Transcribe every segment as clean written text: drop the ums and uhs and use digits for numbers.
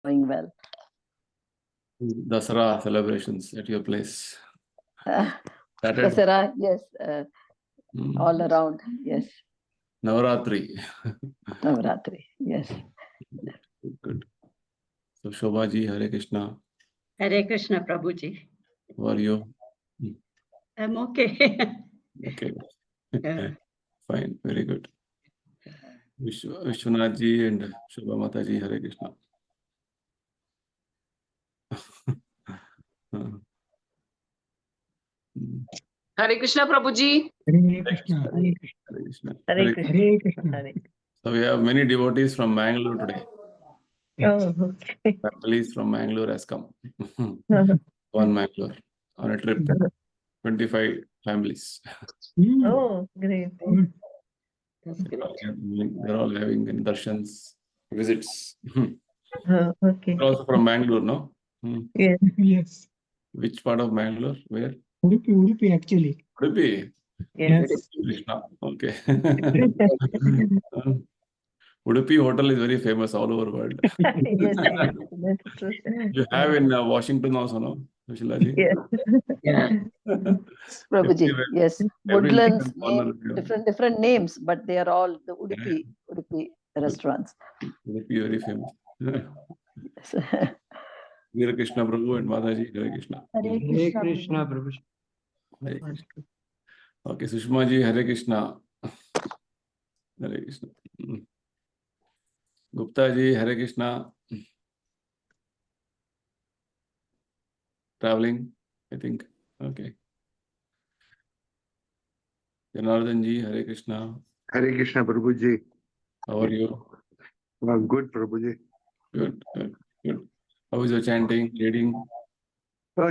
doing well. Dasara celebrations at your place. Dasara, yes, all around, yes. Navaratri. Navaratri, yes. Good. So Shobha ji, Hare Krishna. Hare Krishna, Prabhuji. How are you? I'm okay. Okay. Yeah. Fine. Very good. Vishwanath ji and Shobha Mata ji, Hare Krishna. Hare Krishna, Prabhuji. Hare Krishna. Hare Krishna. Hare Krishna. Hare Krishna. Hare. So we have many devotees from Bangalore today. Oh, okay. Families from Bangalore has come. On Bangalore on a trip. 25 families. Oh, great. That's great. They're all having darshans, visits. Oh, okay. They're also from Bangalore, no? Yes. Yes. Which part of Bangalore? Where? Udupi actually. Udupi. Yes. Krishna. Okay. Udupi hotel is very famous all over the world. Yes, yes, that's true. You have in Washington also, no? Vishalaji? Yes. Yeah. Prabhuji, Everywhere. yes. Every Woodlands different corner name, of the- different names, but they are all the Udupi restaurants. Udupi very famous. Yes. Hare Krishna Prabhu and Mataji, Hare Krishna. Hare Krishna, Prabhu. Hare Krishna. Okay, Sushma ji, Hare Krishna. Hare Krishna. Gupta ji, Hare Krishna. Traveling, I think. Okay. Janardhan ji, Hare Krishna. Hare Krishna, Prabhuji. How are you? Good, Prabhuji. Good, good, good. How is your chanting, reading?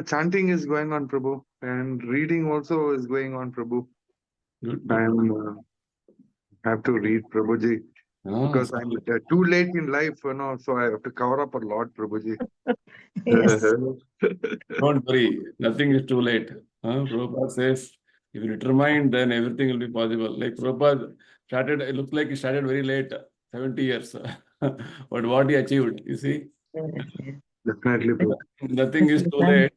Chanting is going on, Prabhu, and reading also is going on, Prabhu. Good, I good. have to read, Prabhuji, because I'm too late in life, so I have to cover up a lot, Prabhuji. Yes. Don't worry, nothing is too late. Prabhupada says, if you determine, then everything will be possible. Like Prabhupada started, it looks like he started very late, 70 years. But what he achieved, you see? Definitely, Prabhu. Nothing is too late,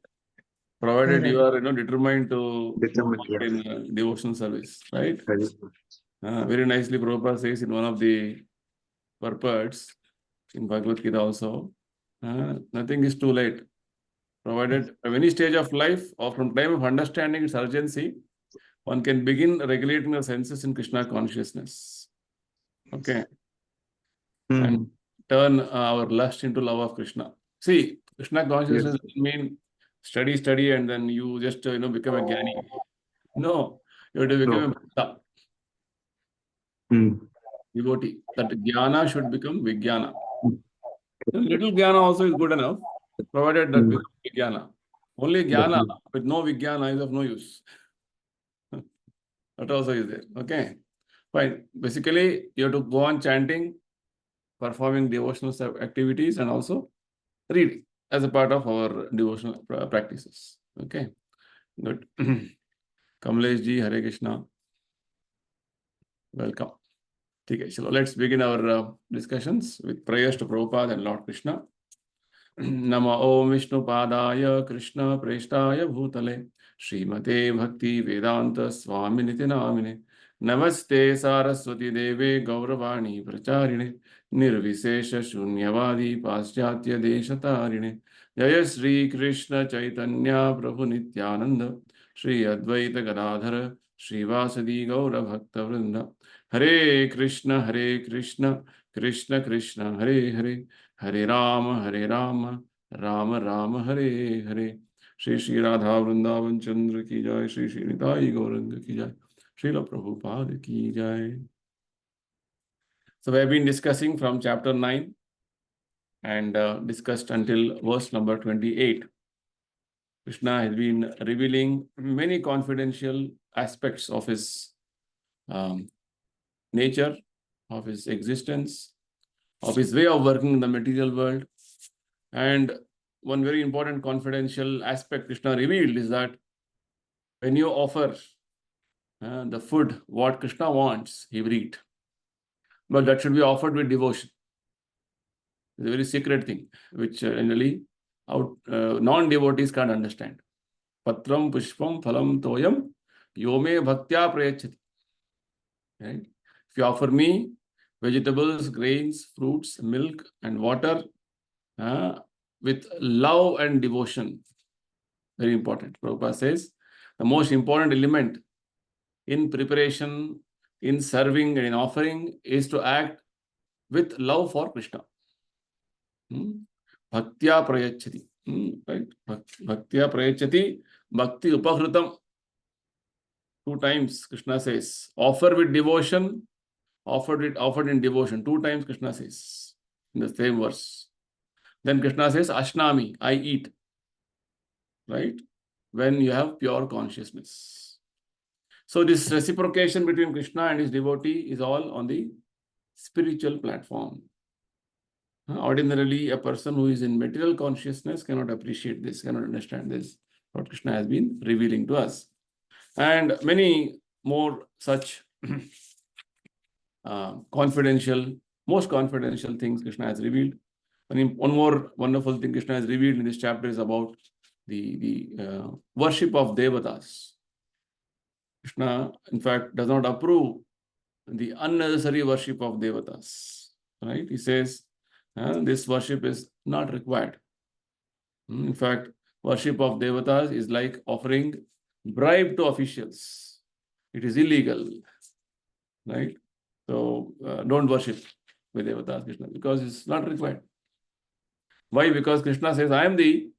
provided you are determined to Determined, put in devotional service, right? Hare Very nicely, Prabhupada says in one of the purports, in Bhagavad Gita also, nothing is too late. Provided at any stage of life or from time of understanding its urgency, one can begin regulating the senses in Krishna consciousness. Okay. And turn our lust into love of Krishna. See, Krishna consciousness doesn't mean study, and then you just become a jnani. No, you have to become a bhakta, devotee. That jnana should become vijnana. Little jnana also is good enough, provided that becomes vijnana. Only jnana with no vijnana is of no use. That also is there. Okay. Fine. Basically, you have to go on chanting, performing devotional activities, and also reading as a part of our devotional practices. Okay. Good. Kamlesh ji, Hare Krishna. Welcome. Okay, so let's begin our discussions with prayers to Prabhupada and Lord Krishna. Nama Om Vishnu Padaya Krishna Preshtaya Bhutale Srimate Bhakti Vedanta Swami Niti Namine Namaste Saraswati Deve Gauravani Pracharine Nirvisesha Shunyavadi Paschatya Deshatarine Jaya Sri Krishna Chaitanya Prabhu Nityananda Sri Advaita Gadadhara Sri Vasadi Gaura Bhakta Vrinda Hare Krishna Krishna Krishna Hare Hare Hare Rama, Rama Rama, Hare Hare. Shri Shri Radha Vrindavan Chandra ki jai, Shri Shri Nitai Gauranga ki jai, Srila Prabhupada ki jai. So we have been discussing from chapter 9 and discussed until verse number 28. Krishna has been revealing many confidential aspects of his nature, of his existence, of his way of working in the material world. And one very important confidential aspect Krishna revealed is that when you offer the food, what Krishna wants, he will eat. But that should be offered with devotion. It's a very secret thing, which generally non-devotees can't understand. Patram pushpam phalam toyam yome bhaktya prayachati. Right? If you offer me vegetables, grains, fruits, milk, and water with love and devotion, very important. Prabhupada says the most important element in preparation, in serving, and in offering is to act with love for Krishna. Bhaktya prayachati. Right? Bhaktya prayachati, bhakti upahrutam. 2 times Krishna says, offer with devotion, offered in devotion. 2 times Krishna says in the same verse. Then Krishna says, Ashnami, I eat. Right? When you have pure consciousness. So this reciprocation between Krishna and his devotee is all on the spiritual platform. Ordinarily, a person who is in material consciousness cannot appreciate this, cannot understand this, what Krishna has been revealing to us. And many more such most confidential things Krishna has revealed. One more wonderful thing Krishna has revealed in this chapter is about the worship of devatas. Krishna, in fact, does not approve the unnecessary worship of devatas. Right? He says this worship is not required. In fact, worship of devatas is like offering bribe to officials. It is illegal. Right? So don't worship with devatas, Krishna, because it's not required. Why? Because Krishna says, I am the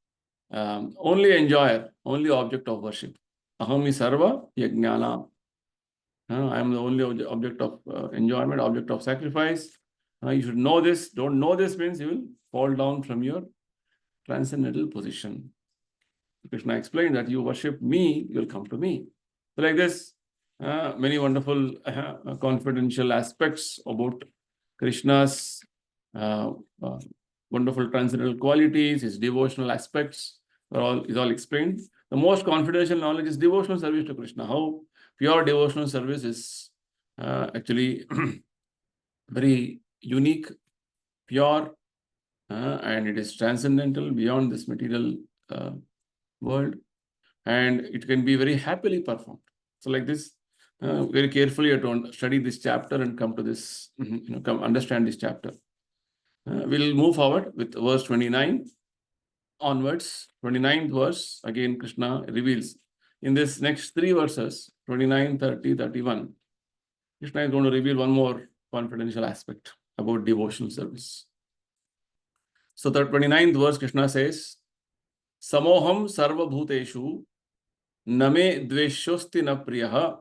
only enjoyer, only object of worship. Ahami sarva yajnana. I am the only object of enjoyment, object of sacrifice. You should know this. Don't know this means you will fall down from your transcendental position. Krishna explained that you worship me, you will come to me. So like this, many wonderful confidential aspects about Krishna's wonderful transcendental qualities, his devotional aspects is all explained. The most confidential knowledge is devotional service to Krishna. How pure devotional service is actually very unique, pure, and it is transcendental beyond this material world, and it can be very happily performed. So like this, very carefully you have to study this chapter and come to this, come understand this chapter. We'll move forward with verse 29 onwards. 29th verse, again Krishna reveals in this next 3 verses, 29, 30, 31, Krishna is going to reveal one more confidential aspect about devotional service. So the 29th verse, Krishna says, Samoham sarva bhuteshu name dveshosti na priyaha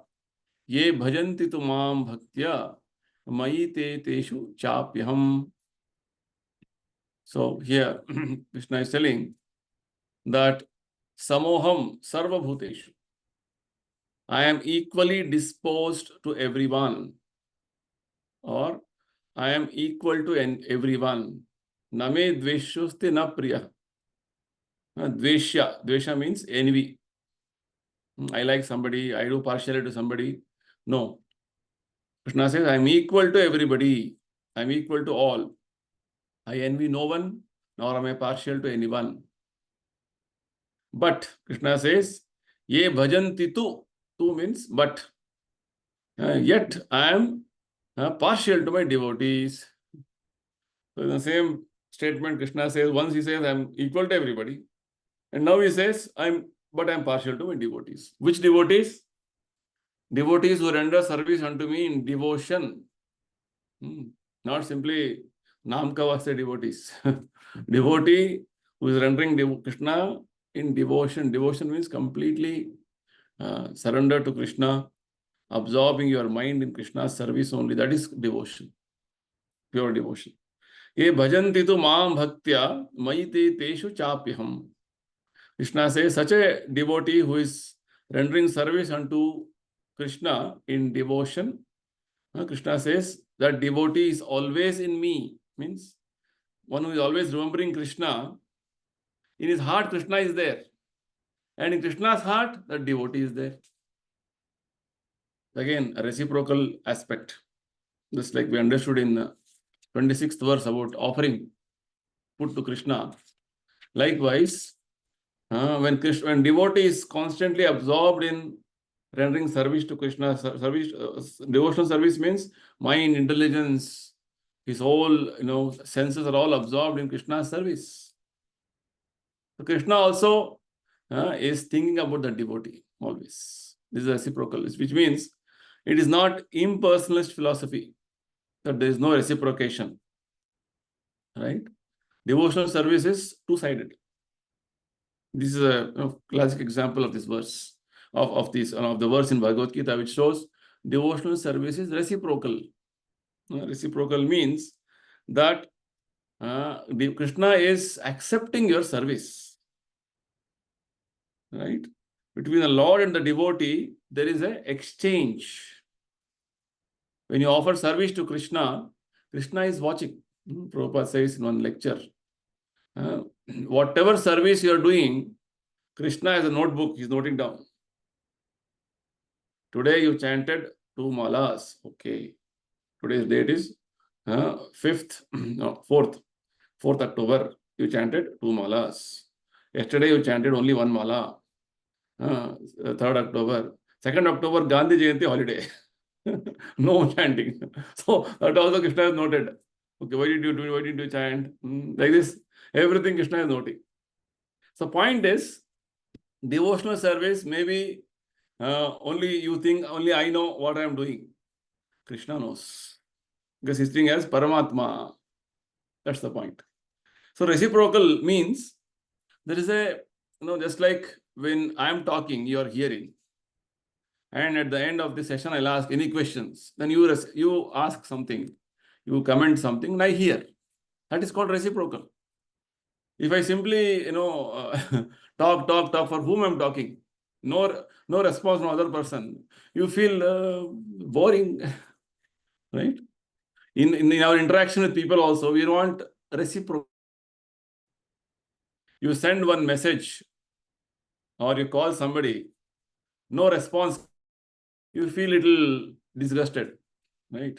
ye bhajanti tu mam bhaktya mayi te teshu chapyaham. So here Krishna is telling that Samoham sarva bhuteshu, I am equally disposed to everyone, or I am equal to everyone. Name dveshosti na priya. Dvesha means envy. I like somebody, I do partiality to somebody. No. Krishna says, I am equal to everybody. I am equal to all. I envy no one, nor am I partial to anyone. But Krishna says, Ye bhajanti tu. Tu means but. Yet I am partial to my devotees. So in the same statement, Krishna says, once he says, I am equal to everybody. And now he says, but I am partial to my devotees. Which devotees? Devotees who render service unto me in devotion. Not simply Namka Vaste devotees. Devotee who is rendering Krishna in devotion. Devotion means completely surrender to Krishna, absorbing your mind in Krishna's service only. That is devotion. Pure devotion. Ye bhajanti tu maam bhaktya maite teshu chapyaham. Krishna says, such a devotee who is rendering service unto Krishna in devotion, Krishna says that devotee is always in me. Means one who is always remembering Krishna, in his heart Krishna is there. And in Krishna's heart, the devotee is there. Again, a reciprocal aspect. Just like we understood in the 26th verse about offering. put to Krishna. Likewise, when devotee is constantly absorbed in rendering service to Krishna, devotional service means mind, intelligence, his whole senses are all absorbed in Krishna's service. So Krishna also is thinking about the devotee always. This is reciprocal, which means it is not impersonalist philosophy that there is no reciprocation. Right? Devotional service is two-sided. This is a classic example of this verse, of the verse in Bhagavad Gita, which shows devotional service is reciprocal. Reciprocal means that Krishna is accepting your service. Right? Between the Lord and the devotee, there is an exchange. When you offer service to Krishna, Krishna is watching. Prabhupada says in one lecture, whatever service you are doing, Krishna has a notebook, he's noting down. Today you chanted 2 malas. Okay. Today's date is 4th October. You chanted 2 malas. Yesterday you chanted only 1 mala. 3rd October. 2nd October, Gandhi Jayanti holiday. No chanting. So that also Krishna has noted. Okay, why did you chant? Like this, everything Krishna is noting. So point is, devotional service, maybe only you think, only I know what I am doing. Krishna knows. Because he's doing as Paramatma. That's the point. So reciprocal means there is a, just like when I am talking, you are hearing. And at the end of the session, I'll ask any questions. Then you ask something, you comment something, and I hear. That is called reciprocal. If I simply, talk for whom I'm talking, no response from other person, you feel boring, right? In our interaction with people also, we want reciprocal. You send one message or you call somebody, no response, you feel little disgusted, right?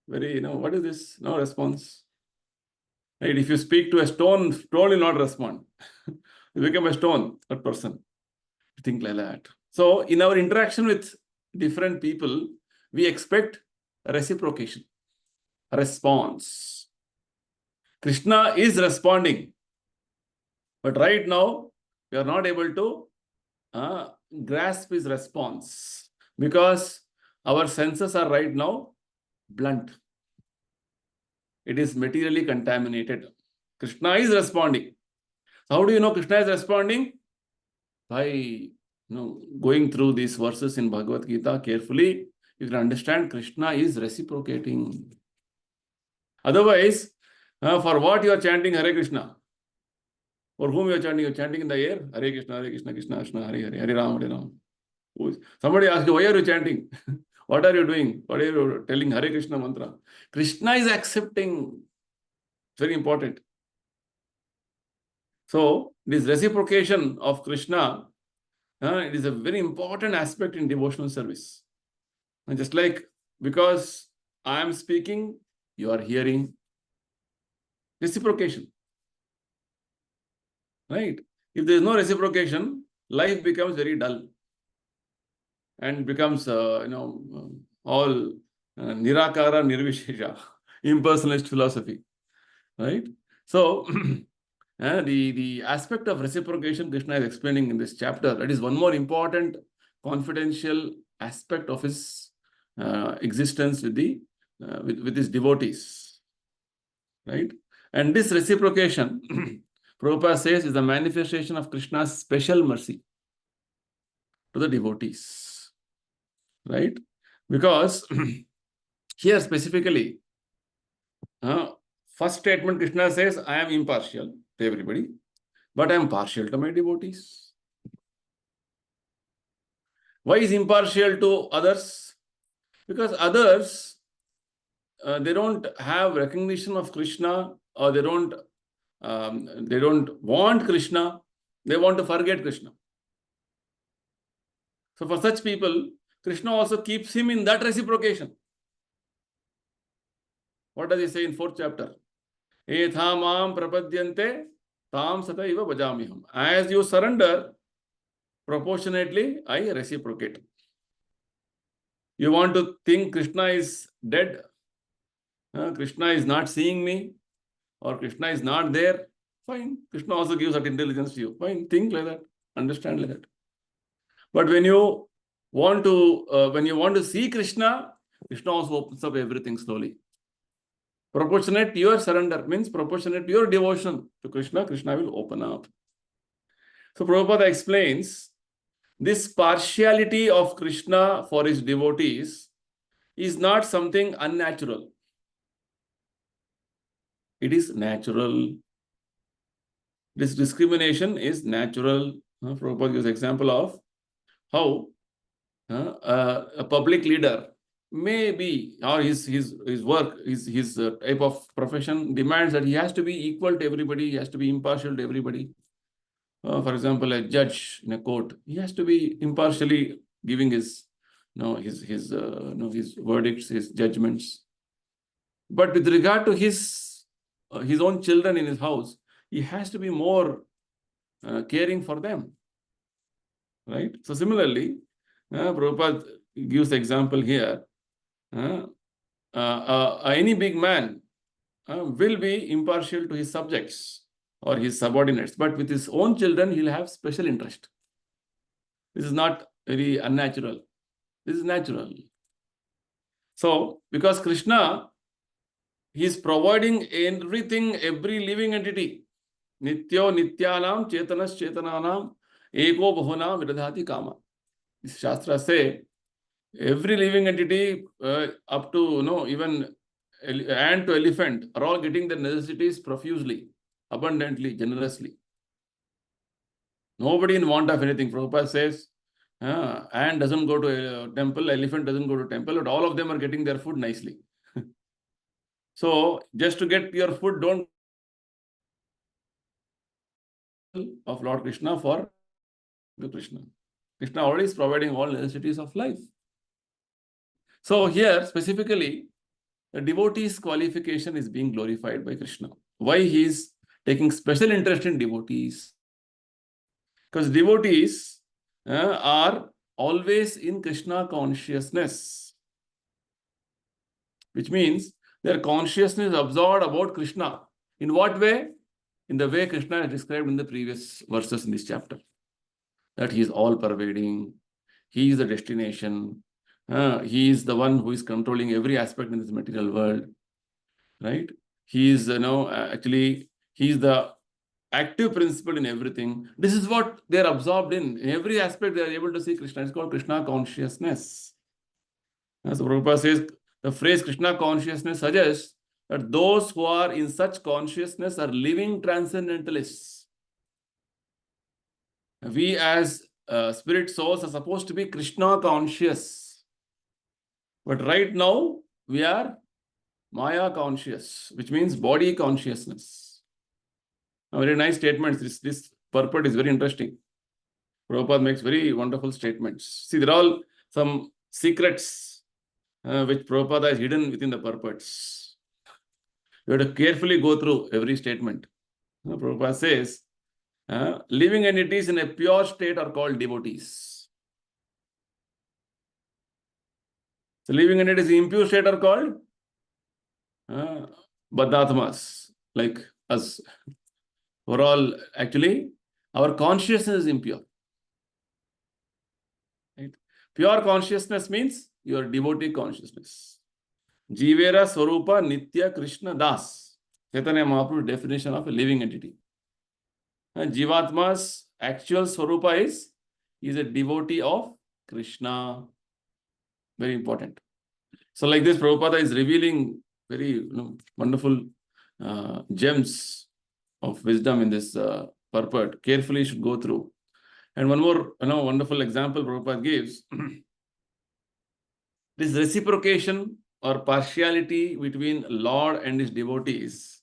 Very, what is this? No response. Right? If you speak to a stone, stone will not respond. You become a stone, that person. Think like that. So in our interaction with different people, we expect a reciprocation, a response. Krishna is responding. But right now, we are not able to grasp his response because our senses are right now blunt. It is materially contaminated. Krishna is responding. How do you know Krishna is responding? By going through these verses in Bhagavad Gita carefully, you can understand Krishna is reciprocating. Otherwise, for what you are chanting Hare Krishna? For whom you are chanting? You are chanting in the air. Hare Krishna, Krishna Krishna, Hare Hare, Hare Ram, Hare Ram. Somebody asks you, why are you chanting? What are you doing? What are you telling Hare Krishna mantra? Krishna is accepting. It's very important. So, this reciprocation of Krishna, it is a very important aspect in devotional service. And just like, because I am speaking, you are hearing. Reciprocation. Right? If there is no reciprocation, life becomes very dull. And becomes, all Nirakara Nirvishesha, impersonalist philosophy. Right? So, the aspect of reciprocation Krishna is explaining in this chapter, that is one more important confidential aspect of his existence with his devotees. Right? And this reciprocation, Prabhupada says, is the manifestation of Krishna's special mercy to the devotees. Right? Because here specifically, first statement Krishna says, I am impartial to everybody, but I am partial to my devotees. Why is impartial to others? Because others, they don't have recognition of Krishna, or they don't want Krishna, they want to forget Krishna. So for such people, Krishna also keeps him in that reciprocation. What does he say in 4th chapter? Etha mam prapadyante tam sata iva bhajamiham. As you surrender, proportionately, I reciprocate. You want to think Krishna is dead, Krishna is not seeing me, or Krishna is not there, fine. Krishna also gives that intelligence to you. Fine, think like that, understand like that. But when you want to see Krishna, Krishna also opens up everything slowly. Proportionate to your surrender means proportionate to your devotion to Krishna, Krishna will open up. So Prabhupada explains this partiality of Krishna for his devotees is not something unnatural. It is natural. This discrimination is natural. Prabhupada gives example of how a public leader may be, or his work, his type of profession demands that he has to be equal to everybody, he has to be impartial to everybody. For example, a judge in a court, he has to be impartially giving his verdicts, his judgments. But with regard to his own children in his house, he has to be more caring for them. Right? So similarly, Prabhupada gives the example here. Any big man will be impartial to his subjects or his subordinates, but with his own children, he'll have special interest. This is not very unnatural. This is natural. So, because Krishna, he is providing everything, every living entity. Nityo nityanam chetanas chetananam eko bahunam vidadhati kama. This Shastra say, every living entity up to even ant to elephant are all getting their necessities profusely, abundantly, generously. Nobody in want of anything. Prabhupada says, ant doesn't go to a temple, elephant doesn't go to temple, but all of them are getting their food nicely. So just to get your food, don't of Lord Krishna for Krishna. Krishna already is providing all necessities of life. So here specifically, the devotee's qualification is being glorified by Krishna. Why he is taking special interest in devotees? Because devotees are always in Krishna consciousness, which means their consciousness is absorbed about Krishna. In what way? In the way Krishna is described in the previous verses in this chapter. That he is all-pervading, he is the destination, he is the one who is controlling every aspect in this material world, right? He is, actually, he is the active principle in everything. This is what they are absorbed in. In every aspect, they are able to see Krishna. It's called Krishna consciousness. As Prabhupada says, the phrase Krishna consciousness suggests that those who are in such consciousness are living transcendentalists. We as spirit souls are supposed to be Krishna conscious. But right now, we are Maya conscious, which means body consciousness. A very nice statement. This purport is very interesting. Prabhupada makes very wonderful statements. See, there are all some secrets which Prabhupada has hidden within the purports. You have to carefully go through every statement. Prabhupada says, living entities in a pure state are called devotees. So living entities in impure state are called Baddhatmas, like us. We're all, actually, our consciousness is impure. Right? Pure consciousness means your devotee consciousness. Jivera Swarupa Nitya Krishna Das. Chaitanya Mahaprabhu's definition of a living entity. Jivatma's actual Swarupa is a devotee of Krishna. Very important. So like this, Prabhupada is revealing very wonderful gems of wisdom in this purport. Carefully should go through. And one more wonderful example Prabhupada gives. This reciprocation or partiality between Lord and his devotees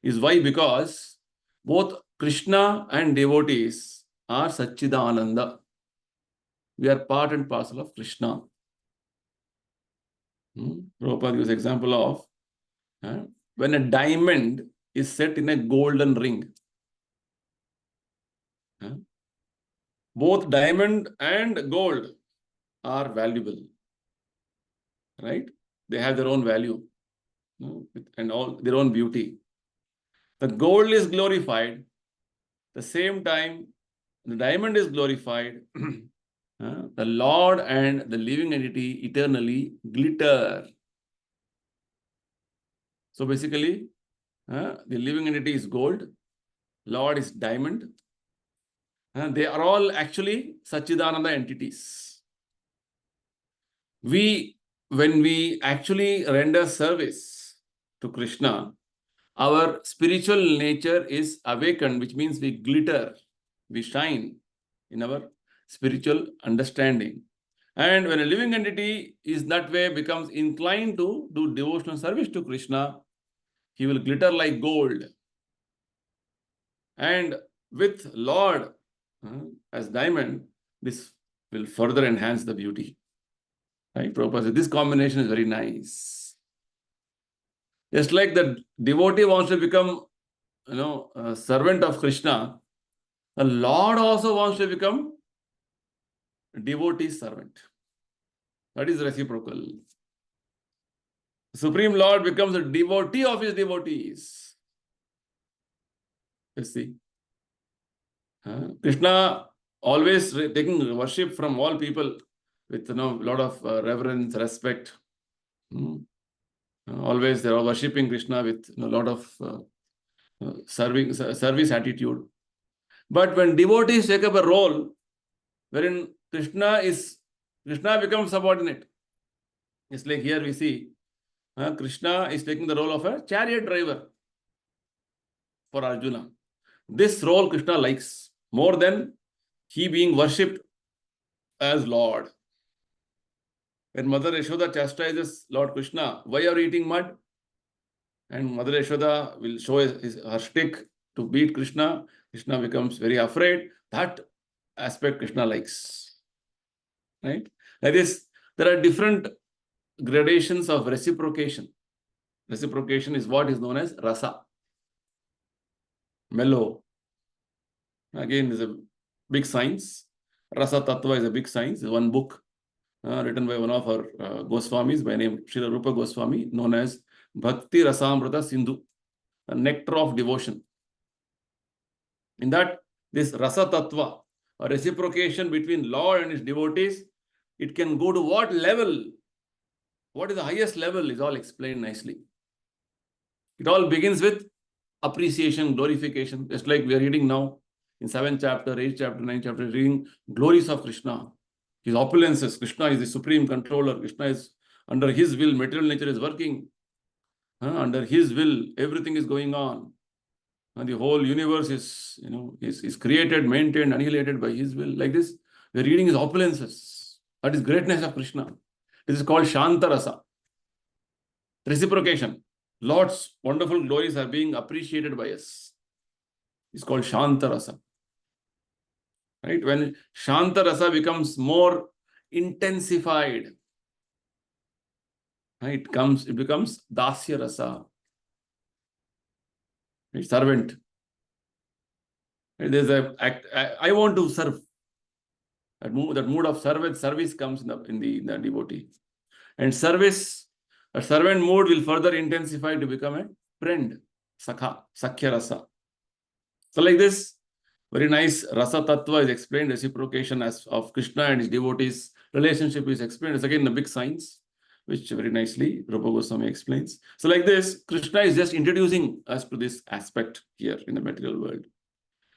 is why? Because both Krishna and devotees are Satchidananda. We are part and parcel of Krishna. Prabhupada gives example of when a diamond is set in a golden ring. Both diamond and gold are valuable, right? They have their own value, and all their own beauty. The gold is glorified. The same time, the diamond is glorified. The Lord and the living entity eternally glitter. So basically, the living entity is gold, Lord is diamond. They are all actually Satchidananda entities. When we actually render service to Krishna, our spiritual nature is awakened, which means we glitter, we shine in our spiritual understanding. And when a living entity is that way, becomes inclined to do devotional service to Krishna, he will glitter like gold. And with Lord as diamond, this will further enhance the beauty. Right, Prabhupada said, this combination is very nice. Just like the devotee wants to become, a servant of Krishna, the Lord also wants to become a devotee servant. That is reciprocal. The Supreme Lord becomes a devotee of his devotees. You see, Krishna always taking worship from all people with a lot of reverence, respect. Always they are worshipping Krishna with a lot of service attitude. But when devotees take up a role wherein Krishna becomes subordinate. It's like here we see Krishna is taking the role of a chariot driver for Arjuna. This role Krishna likes more than he being worshipped as Lord. When Mother Yashoda chastises Lord Krishna, why are you eating mud? And Mother Yashoda will show her stick to beat Krishna. Krishna becomes very afraid. That aspect Krishna likes. Right? That is, there are different gradations of reciprocation. Reciprocation is what is known as rasa. Mellow. Again, is a big science. Rasa Tattva is a big science. It's one book written by one of our Goswamis by name Srila Rupa Goswami, known as Bhakti Rasamrita Sindhu, a nectar of devotion. In that, this Rasa Tattva, or reciprocation between Lord and his devotees, it can go to what level? What is the highest level is all explained nicely. It all begins with appreciation, glorification, just like we are reading now in 7th chapter, 8th chapter, 9th chapter, reading glories of Krishna. His opulences. Krishna is the supreme controller. Krishna is under his will, material nature is working. Under his will, everything is going on. And the whole universe is created, maintained, annihilated by his will. Like this, we are reading his opulences. That is greatness of Krishna. This is called Shanta Rasa. Reciprocation. Lord's wonderful glories are being appreciated by us. It's called Shanta Rasa. Right? When Shanta Rasa becomes more intensified, it becomes Dasya Rasa. Right? Servant. Right? I want to serve. That mood of service comes in the devotee. And service, a servant mood will further intensify to become a friend. Sakha, Sakhya Rasa. So like this, very nice Rasa Tattva is explained, reciprocation of Krishna and his devotees, relationship is explained. It's again a big science, which very nicely Rupa Goswami explains. So like this, Krishna is just introducing us to this aspect here in the material world.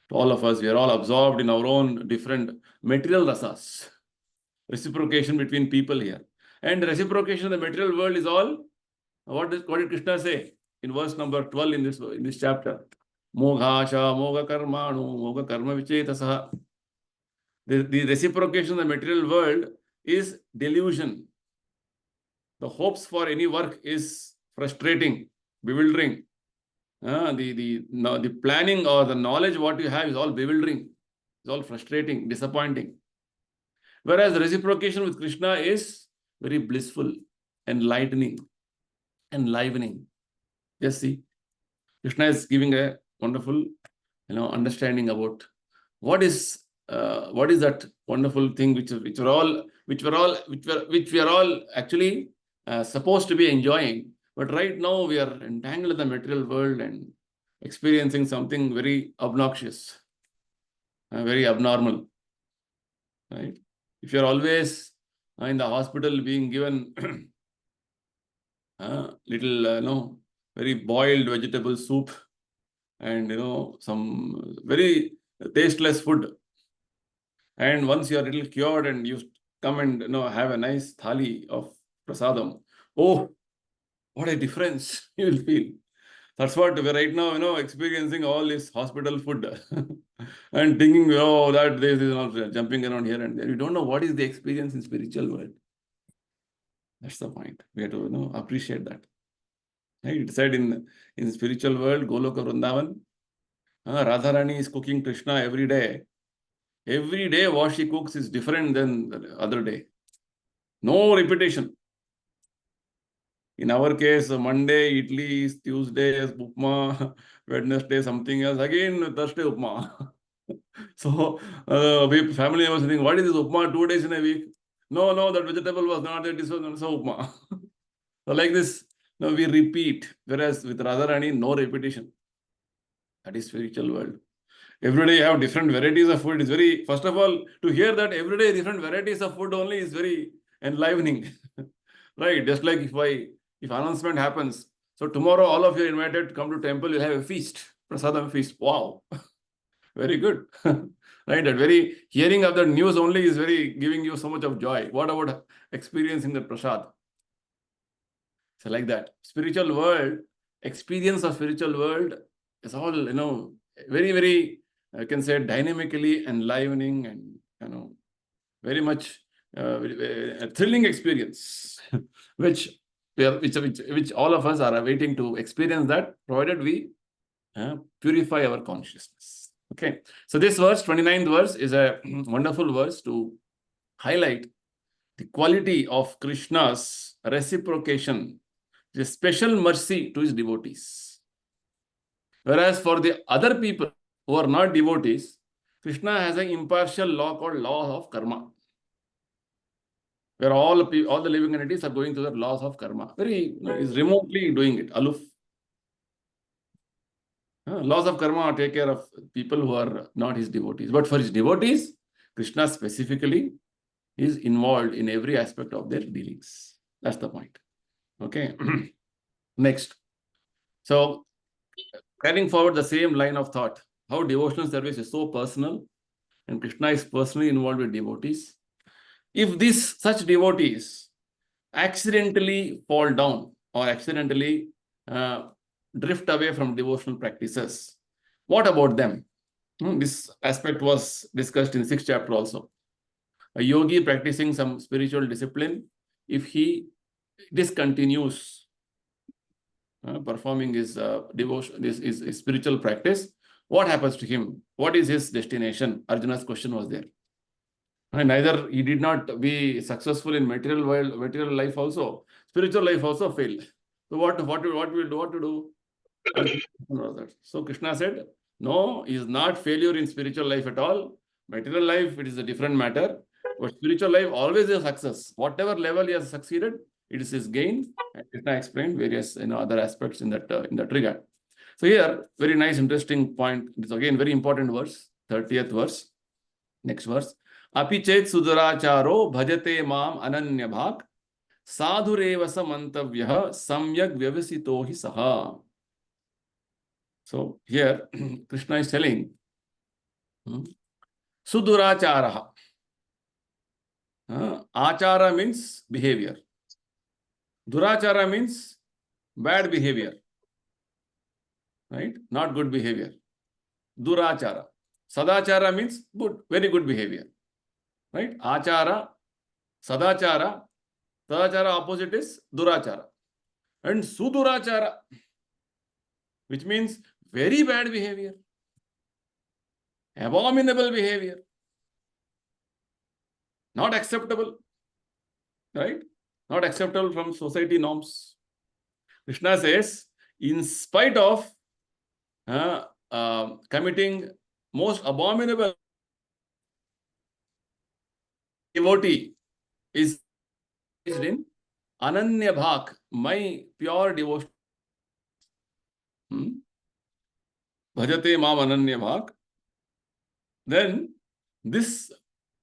To all of us, we are all absorbed in our own different material rasas. Reciprocation between people here. And reciprocation in the material world is all, what did Krishna say in verse number 12 in this chapter? Moghasha, Mogha Karmanu, Mogha Karma Vichetasaha. The reciprocation in the material world is delusion. The hopes for any work is frustrating, bewildering. The planning or the knowledge what you have is all bewildering. It's all frustrating, disappointing. Whereas the reciprocation with Krishna is very blissful, enlightening, enlivening. Just see. Krishna is giving a wonderful, understanding about what is that wonderful thing which we are all actually supposed to be enjoying. But right now we are entangled in the material world and experiencing something very obnoxious, very abnormal, right? If you are always in the hospital being given little, very boiled vegetable soup and some very tasteless food, and once you are a little cured and you come and have a nice thali of prasadam, oh, what a difference you will feel. That's what we're right now, experiencing all this hospital food and thinking, oh, that this is not jumping around here and there. You don't know what is the experience in spiritual world. That's the point. We have to appreciate that. Right? It said in spiritual world, Goloka Vrindavan, Radharani is cooking Krishna every day. Every day what she cooks is different than the other day. No repetition. In our case, Monday, idli, Tuesday, upma, Wednesday, something else, again, Thursday, upma. So, family members think, what is this upma 2 days in a week? No, that vegetable was not there, this was not so upma. So, like this, we repeat, whereas with Radharani, no repetition. That is spiritual world. Every day you have different varieties of food. It's very, first of all, to hear that every day different varieties of food only is very enlivening. Right? Just like if announcement happens, so tomorrow all of you are invited to come to temple, you'll have a feast, prasadam feast. Wow. Very good. Right? That very hearing of the news only is very giving you so much of joy. What about experiencing the prasad? So like that. Spiritual world, experience of spiritual world is all, very, very, I can say, dynamically enlivening and, very much a thrilling experience, which all of us are awaiting to experience that, provided we purify our consciousness. Okay. So this verse, 29th verse, is a wonderful verse to highlight the quality of Krishna's reciprocation, the special mercy to his devotees. Whereas for the other people who are not devotees, Krishna has an impartial law called law of karma, where all the living entities are going through the laws of karma. Is remotely doing it, aloof. Laws of karma take care of people who are not his devotees. But for his devotees, Krishna specifically is involved in every aspect of their dealings. That's the point. Okay. Next. So, carrying forward the same line of thought, how devotional service is so personal and Krishna is personally involved with devotees. If such devotees accidentally fall down or accidentally drift away from devotional practices, what about them? This aspect was discussed in 6th chapter also. A yogi practicing some spiritual discipline, if he discontinues performing his devotion, his spiritual practice, what happens to him? What is his destination? Arjuna's question was there. And either he did not be successful in material life also, spiritual life also failed. So what to do? So Krishna said, no, he is not failure in spiritual life at all. Material life, it is a different matter. But spiritual life always is a success. Whatever level he has succeeded, it is his gain. And Krishna explained various other aspects in that regard. So here, very nice, interesting point. It is again very important verse, 30th verse. Next verse. Api chet suduracharo bhajate mam ananya bhak sadhureva samantavyaha samyak vyavasito hi saha. So here, Krishna is telling, suduracharaha. Achara means behavior. Durachara means bad behavior. Right? Not good behavior. Durachara. Sadachara means good, very good behavior. Right? Achara, sadachara, tadachara opposite is durachara. And sudurachara, which means very bad behavior. Abominable behavior. Not acceptable. Right? Not acceptable from society norms. Krishna says, in spite of committing most abominable devotee is in Ananya Bhak, my pure devotion. Bhajate Mam Ananya Bhak. Then this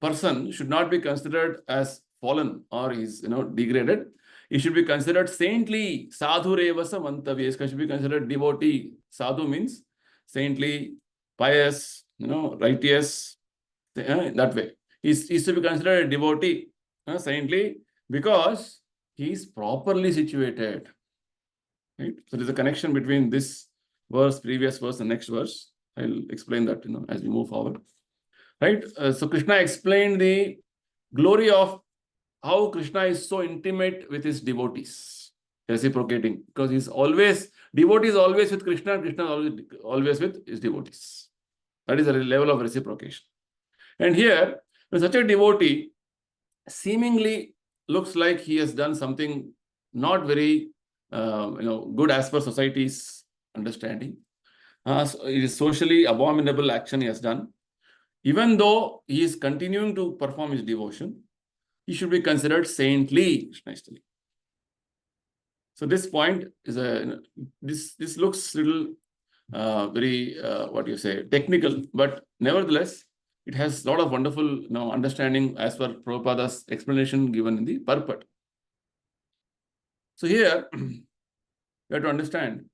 person should not be considered as fallen or is degraded. He should be considered saintly. Sadhu revasa mantavya. He should be considered devotee. Sadhu means saintly, pious, righteous. That way. He's to be considered a devotee, saintly, because he is properly situated. Right? So there's a connection between this verse, previous verse, and next verse. I'll explain that as we move forward. Right? So Krishna explained the glory of how Krishna is so intimate with his devotees, reciprocating, because devotee is always with Krishna, Krishna is always with his devotees. That is a level of reciprocation. And here, when such a devotee seemingly looks like he has done something not very good as per society's understanding, so it is socially abominable action he has done. Even though he is continuing to perform his devotion, he should be considered saintly. So this point is this looks little very technical, but nevertheless it has a lot of wonderful understanding as per Prabhupada's explanation given in the purport. So here we have to understand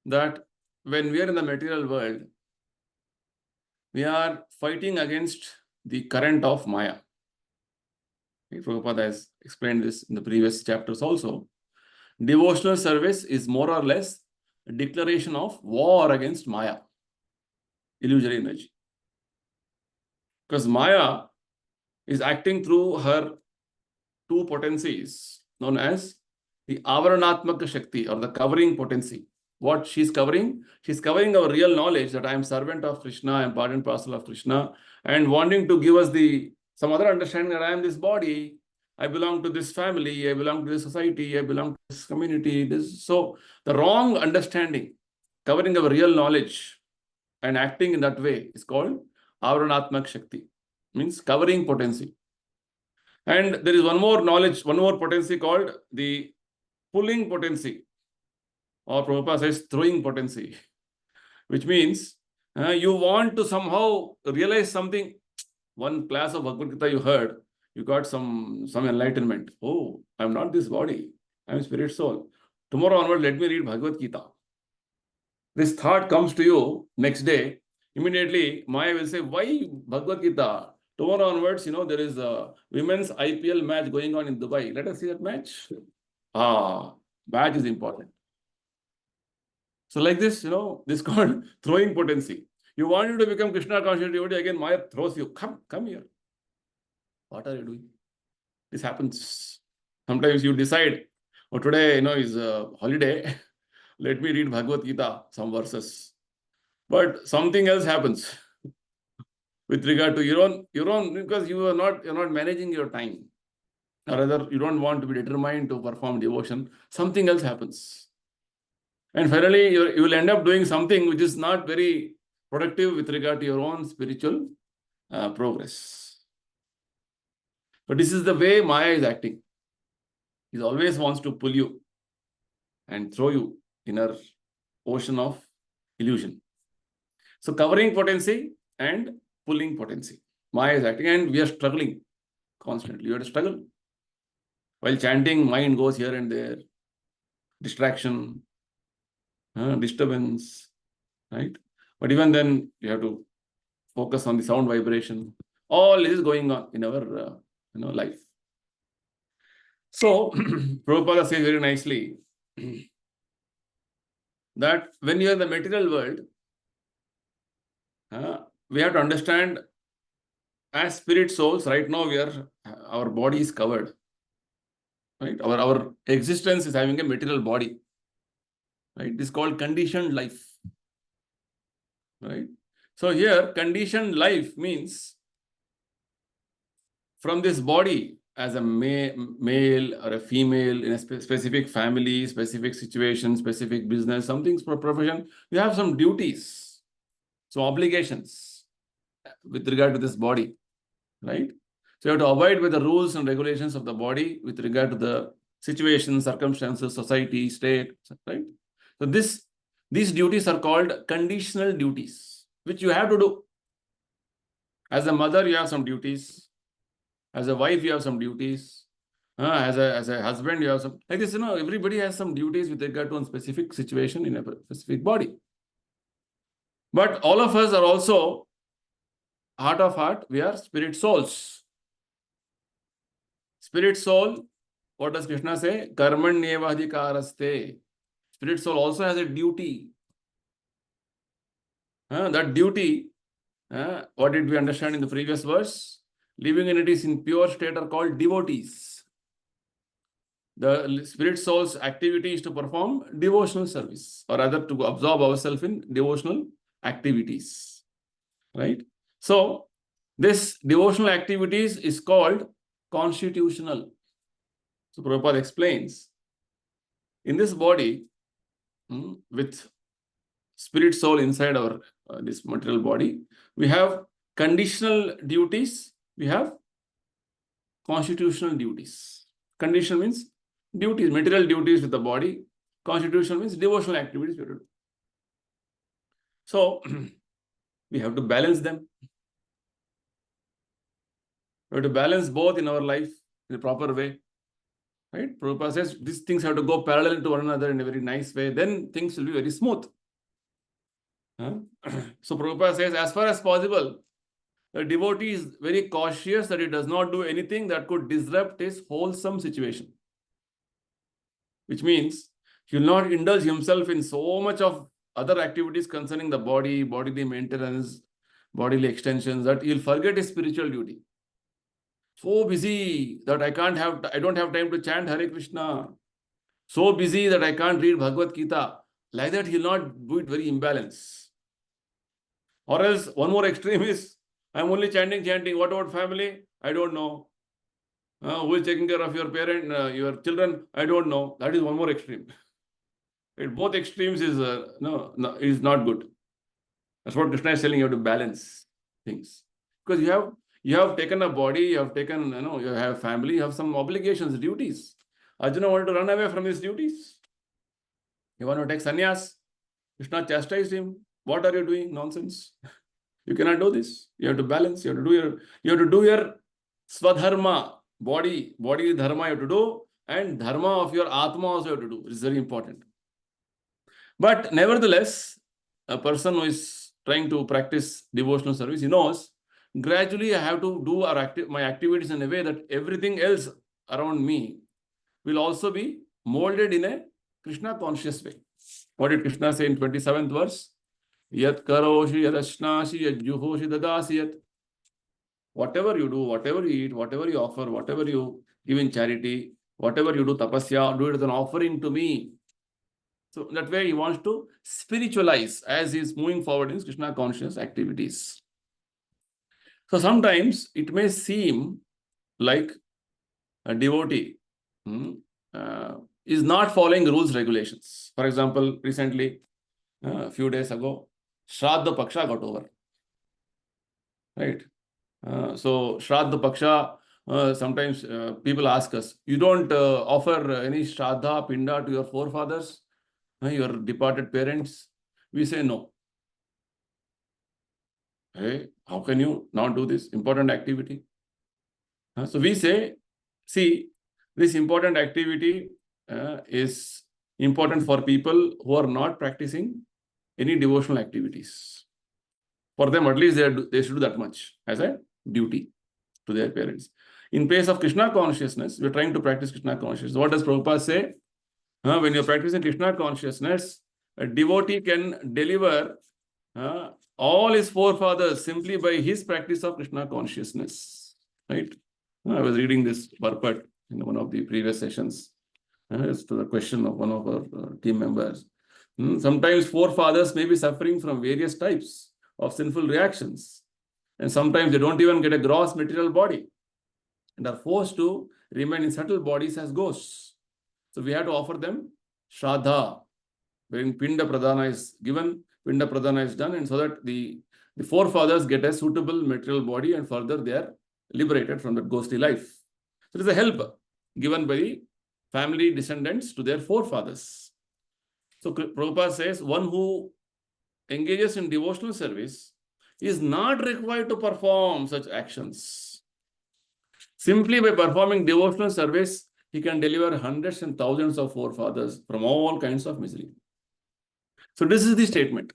that when we are in the material world, we are fighting against the current of Maya. Prabhupada has explained this in the previous chapters also. Devotional service is more or less a declaration of war against Maya, illusory energy. Because Maya is acting through her two potencies known as the Avaranatmaka Shakti, or the covering potency. What she's covering? She's covering our real knowledge that I am servant of Krishna, I am part and parcel of Krishna, and wanting to give us some other understanding that I am this body, I belong to this family, I belong to this society, I belong to this community. So the wrong understanding, covering our real knowledge and acting in that way is called Avaranatmaka Shakti, means covering potency. And there is one more potency called the pulling potency, or Prabhupada says throwing potency, which means you want to somehow realize something. One class of Bhagavad Gita you heard, you got some enlightenment. Oh, I'm not this body, I'm spirit soul. Tomorrow onward, let me read Bhagavad Gita. This thought comes to you next day. Immediately, Maya will say, why Bhagavad Gita? Tomorrow onwards, there is a women's IPL match going on in Dubai. Let us see that match. Match is important. So like this, this is called throwing potency. You want you to become Krishna conscious devotee, again Maya throws you. Come here. What are you doing? This happens. Sometimes you decide, today, is a holiday. Let me read Bhagavad Gita, some verses. But something else happens with regard to your own, because you're not managing your time. Or rather, you don't want to be determined to perform devotion. Something else happens. And finally, you will end up doing something which is not very productive with regard to your own spiritual progress. But this is the way Maya is acting. He always wants to pull you and throw you in her ocean of illusion. So covering potency and pulling potency. Maya is acting, and we are struggling constantly. You have to struggle. While chanting, mind goes here and there. Distraction, disturbance, right? But even then, you have to focus on the sound vibration. All this is going on in our life. So, Prabhupada says very nicely that when you are in the material world, we have to understand, as spirit souls, right now our body is covered. Right? Our existence is having a material body. Right? This is called conditioned life. Right? So here, conditioned life means from this body, as a male or a female in a specific family, specific situation, specific business, something profession, you have some duties, so obligations with regard to this body, right? So you have to abide by the rules and regulations of the body with regard to the situation, circumstances, society, state, right? So these duties are called conditional duties, which you have to do. As a mother, you have some duties. As a wife, you have some duties. As a husband, you have some, like this, everybody has some duties with regard to a specific situation in a specific body. But all of us are also, heart of heart, we are spirit souls. Spirit soul, what does Krishna say? Karmanyevadhikaraste. Spirit soul also has a duty. That duty, what did we understand in the previous verse? Living entities in pure state are called devotees. The spirit soul's activity is to perform devotional service, or rather to absorb ourselves in devotional activities. Right? So, this devotional activities is called constitutional. So Prabhupada explains, in this body, with spirit soul inside our this material body, we have conditional duties, we have constitutional duties. Conditional means duties, material duties with the body. Constitutional means devotional activities we have to do. So we have to balance them. We have to balance both in our life in a proper way. Right? Prabhupada says these things have to go parallel to one another in a very nice way. Then things will be very smooth. So Prabhupada says, as far as possible, the devotee is very cautious that he does not do anything that could disrupt his wholesome situation. Which means he will not indulge himself in so much of other activities concerning the body, bodily maintenance, bodily extensions, that he will forget his spiritual duty. So busy that I don't have time to chant Hare Krishna. So busy that I can't read Bhagavad Gita. Like that, he will not do it very imbalanced. Or else, one more extreme is, I'm only chanting. What about family? I don't know. Who is taking care of your your children? I don't know. That is one more extreme. Both extremes is is not good. That's what Krishna is telling you, to balance things. Because you have taken a body, you have taken, you have family, you have some obligations, duties. Arjuna wanted to run away from his duties. He wanted to take sannyas. Krishna chastised him. What are you doing? Nonsense. You cannot do this. You have to balance. You have to do your swadharma, body dharma you have to do, and dharma of your atma also you have to do. It is very important. But nevertheless, a person who is trying to practice devotional service, he knows, gradually I have to do my activities in a way that everything else around me will also be molded in a Krishna conscious way. What did Krishna say in 27th verse? Yat karoshi yadashnashi yadjuhoshi dadasiyat. Whatever you do, whatever you eat, whatever you offer, whatever you give in charity, whatever you do tapasya, do it as an offering to me. So that way he wants to spiritualize as he is moving forward in Krishna conscious activities. So sometimes it may seem like a devotee is not following rules, regulations. For example, recently, a few days ago, Shraddha Paksha got over. Right? So Shraddha Paksha, sometimes people ask us, you don't offer any Shraddha, Pinda to your forefathers, your departed parents? We say no. Hey, how can you not do this important activity? So we say, see, this important activity is important for people who are not practicing any devotional activities. For them, at least they should do that much as a duty to their parents. In place of Krishna consciousness, we are trying to practice Krishna consciousness. What does Prabhupada say? When you're practicing Krishna consciousness, a devotee can deliver all his forefathers simply by his practice of Krishna consciousness. Right? I was reading this purport in one of the previous sessions. As to the question of one of our team members. Sometimes forefathers may be suffering from various types of sinful reactions. And sometimes they don't even get a gross material body. and are forced to remain in subtle bodies as ghosts. So we have to offer them Shraddha, when Pinda Pradhana is given, Pinda Pradhana is done, and so that the forefathers get a suitable material body and further they are liberated from that ghostly life. So it is a help given by the family descendants to their forefathers. So Prabhupada says, one who engages in devotional service is not required to perform such actions. Simply by performing devotional service, he can deliver hundreds and thousands of forefathers from all kinds of misery. So this is the statement.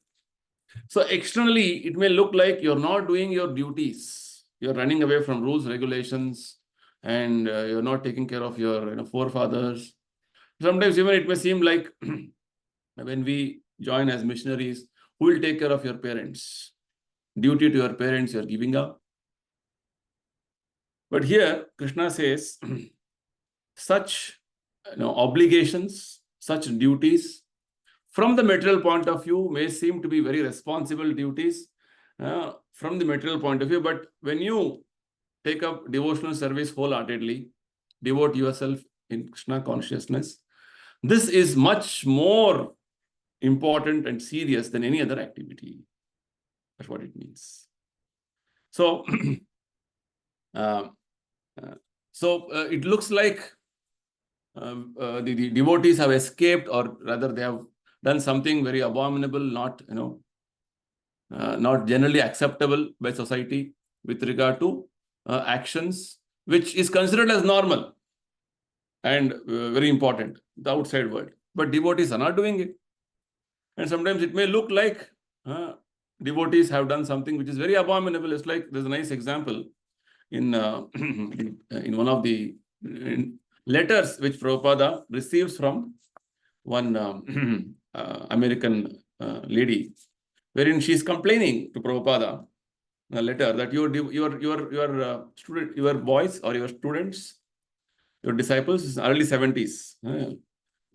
So externally, it may look like you're not doing your duties. You're running away from rules, regulations, and you're not taking care of your forefathers. Sometimes even it may seem like when we join as missionaries, who will take care of your parents? Duty to your parents you're giving up. But here, Krishna says, such obligations, such duties, from the material point of view, may seem to be very responsible duties from the material point of view. But when you take up devotional service wholeheartedly, devote yourself in Krishna consciousness, this is much more important and serious than any other activity. That's what it means. So, it looks like the devotees have escaped, or rather they have done something very abominable, not generally acceptable by society with regard to actions, which is considered as normal and very important, the outside world. But devotees are not doing it. And sometimes it may look like devotees have done something which is very abominable. It's like, there's a nice example in in one of the letters which Prabhupada receives from one American lady, wherein she is complaining to Prabhupada a letter that your boys or your students, your disciples, early 70s.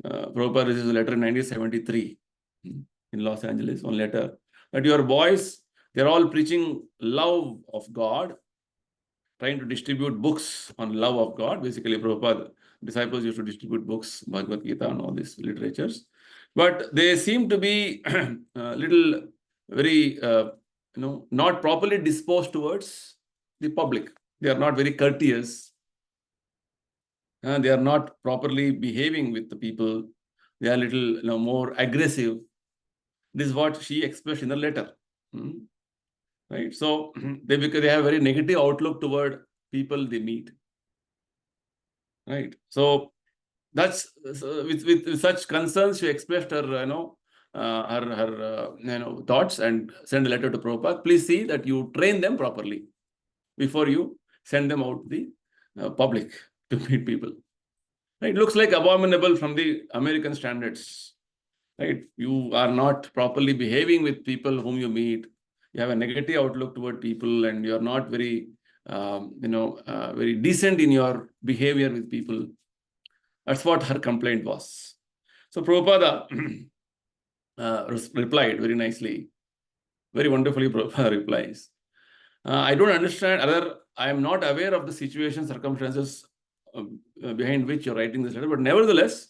Prabhupada receives a letter in 1973 in Los Angeles, one letter, that your boys, they're all preaching love of God, trying to distribute books on love of God. Basically, Prabhupada disciples used to distribute books, Bhagavad Gita and all these literatures. But they seem to be very, not properly disposed towards the public. They are not very courteous. They are not properly behaving with the people. They are a little more aggressive. This is what she expressed in the letter. Right? So because they have a very negative outlook toward people they meet. Right? So that's with such concerns, she expressed her her thoughts and send a letter to Prabhupada. Please see that you train them properly before you send them out to the public to meet people. Right? It looks like abominable from the American standards. Right? You are not properly behaving with people whom you meet. You have a negative outlook toward people, and you are not very, very decent in your behavior with people. That's what her complaint was. So Prabhupada replied very nicely, very wonderfully. Prabhupada replies, I don't understand, I am not aware of the situation, circumstances behind which you're writing this letter, but nevertheless,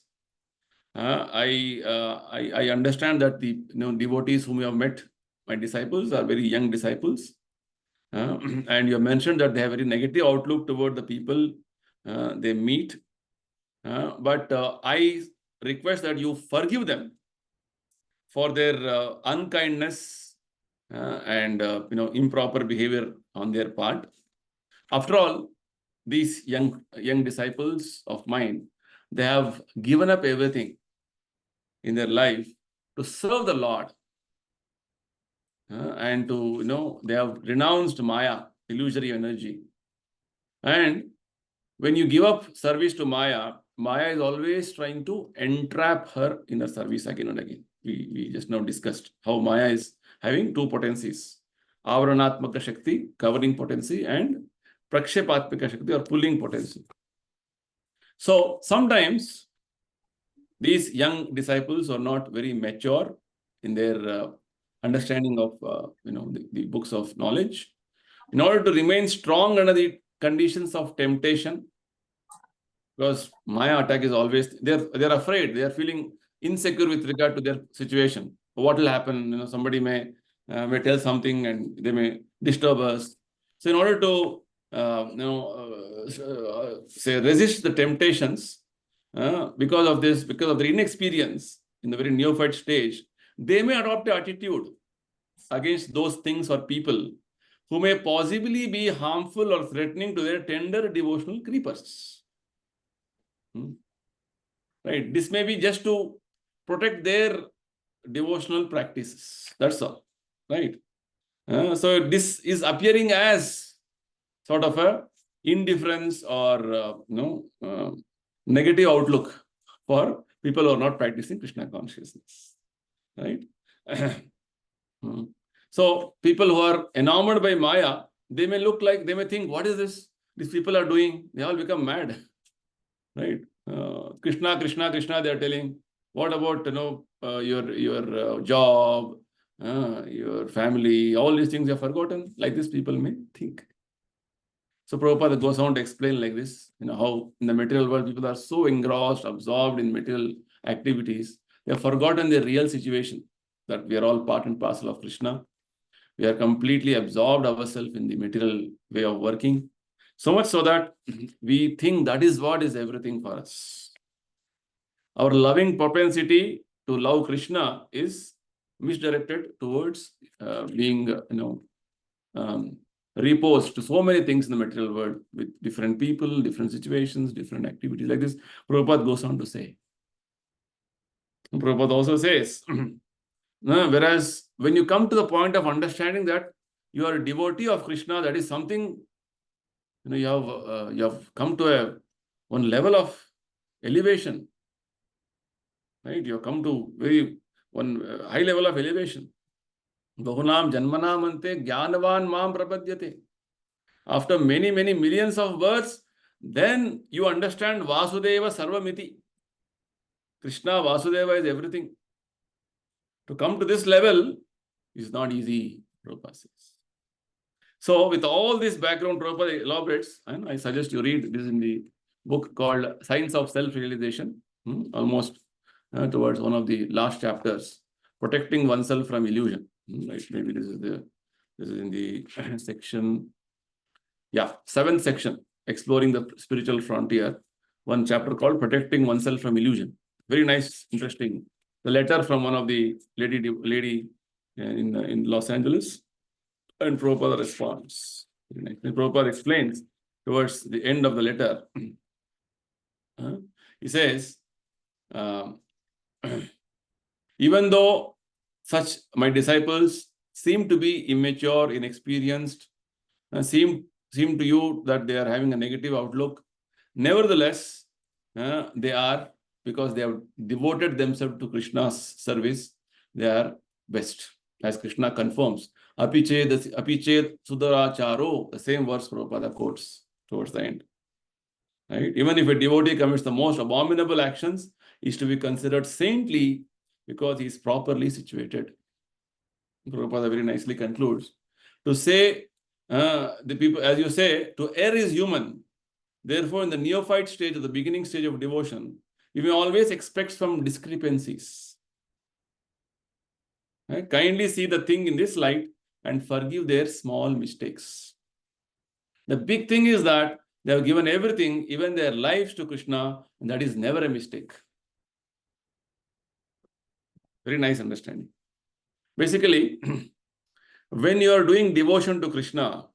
I understand that the devotees whom you have met, my disciples, are very young disciples. And you have mentioned that they have a very negative outlook toward the people they meet. But I request that you forgive them for their unkindness and improper behavior on their part. After all, these young disciples of mine, they have given up everything in their life to serve the Lord, and to they have renounced Maya, illusory energy. And when you give up service to Maya, Maya is always trying to entrap her in her service again and again. We just now discussed how Maya is having two potencies: Avaranatmaka Shakti, covering potency, and Prakshepatmika Shakti, or pulling potency. So sometimes these young disciples are not very mature in their understanding of the books of knowledge. In order to remain strong under the conditions of temptation, because Maya attack is always, they're afraid, they are feeling insecure with regard to their situation. What will happen? Somebody may tell something and they may disturb us. So in order to say resist the temptations, because of this, because of their inexperience in the very neophyte stage, they may adopt an attitude against those things or people who may possibly be harmful or threatening to their tender devotional creepers. Right? This may be just to protect their devotional practices. That's all. Right? So this is appearing as sort of a indifference or negative outlook for people who are not practicing Krishna consciousness. Right? So people who are enamored by Maya, they may think, what is this? These people are doing, they all become mad. Right? Krishna, Krishna, Krishna, they are telling. What about your job, your family, all these things are forgotten, like this people may think. So Prabhupada goes on to explain like this, how in the material world people are so engrossed, absorbed in material activities, they have forgotten their real situation, that we are all part and parcel of Krishna. We are completely absorbed ourselves in the material way of working, so much so that we think that is what is everything for us. Our loving propensity to love Krishna is misdirected towards being, reposed to so many things in the material world with different people, different situations, different activities. Like this, Prabhupada goes on to say. Prabhupada also says, whereas when you come to the point of understanding that you are a devotee of Krishna, that is something, you have come to one level of elevation. Right? You have come to one high level of elevation. Bahunam janmanam ante jnanavan mam prapadyate. After many, many millions of births, then you understand Vasudeva Sarvamiti. Krishna, Vasudeva is everything. To come to this level is not easy, Prabhupada says. So with all this background, Prabhupada elaborates, and I suggest you read this in the book called Science of Self-Realization, almost towards one of the last chapters, Protecting Oneself from Illusion. Right? Maybe this is in the section, 7th section, Exploring the Spiritual Frontier, one chapter called Protecting Oneself from Illusion. Very nice, interesting. The letter from one of the lady in Los Angeles, and Prabhupada responds. And Prabhupada explains towards the end of the letter. He says, even though such my disciples seem to be immature, inexperienced, seem to you that they are having a negative outlook, nevertheless, they are, because they have devoted themselves to Krishna's service, they are best. As Krishna confirms, apiched sudaracharo, the same verse Prabhupada quotes towards the end. Right? Even if a devotee commits the most abominable actions, he is to be considered saintly because he is properly situated. Prabhupada very nicely concludes. To say, the people, as you say, to err is human. Therefore, in the neophyte stage, or the beginning stage of devotion, you may always expect some discrepancies. Right? Kindly see the thing in this light and forgive their small mistakes. The big thing is that they have given everything, even their lives, to Krishna, and that is never a mistake. Very nice understanding. Basically, when you are doing devotion to Krishna,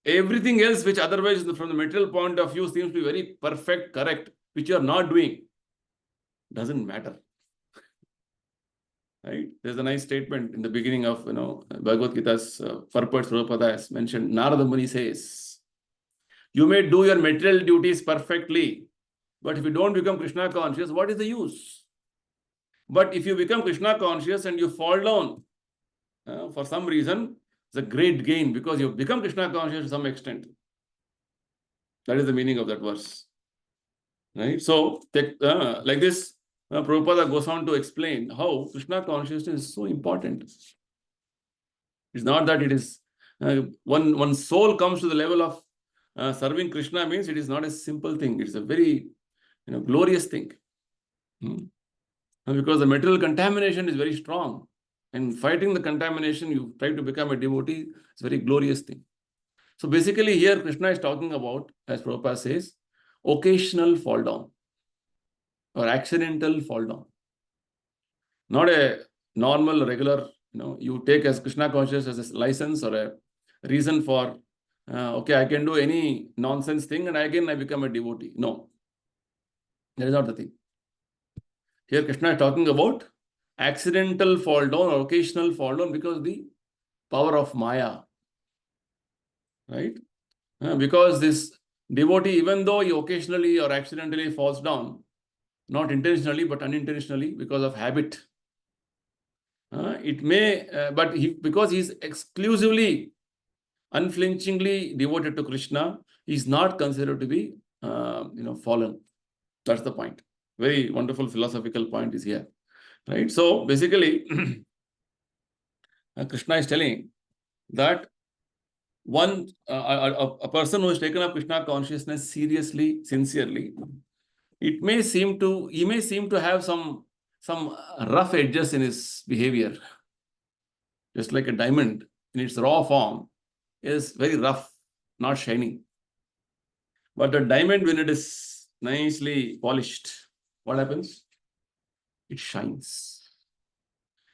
everything else which otherwise from the material point of view seems to be very perfect, correct, which you are not doing, doesn't matter. Right? There's a nice statement in the beginning of Bhagavad Gita's purport. Prabhupada has mentioned. Narada Muni says, you may do your material duties perfectly, but if you don't become Krishna conscious, what is the use? But if you become Krishna conscious and you fall down for some reason, it's a great gain, because you become Krishna conscious to some extent. That is the meaning of that verse. Right? So, like this, Prabhupada goes on to explain how Krishna consciousness is so important. It's not that it is one soul comes to the level of serving Krishna means it is not a simple thing. It's a very glorious thing. Because the material contamination is very strong. And fighting the contamination, you try to become a devotee, it's a very glorious thing. So basically here Krishna is talking about, as Prabhupada says, occasional fall down or accidental fall down. Not a normal, regular, you take as Krishna conscious as a license or a reason for, okay, I can do any nonsense thing and again I become a devotee. No, that is not the thing. Here Krishna is talking about accidental fall down or occasional fall down because the power of Maya. Right? Because this devotee, even though he occasionally or accidentally falls down, not intentionally but unintentionally because of habit, it may, because he is exclusively, unflinchingly devoted to Krishna, he is not considered to be, fallen. That's the point. Very wonderful philosophical point is here, right? So basically, Krishna is telling that a person who has taken up Krishna consciousness seriously, sincerely, he may seem to have some rough edges in his behavior. Just like a diamond in its raw form is very rough, not shining. But the diamond, when it is nicely polished, what happens? It shines.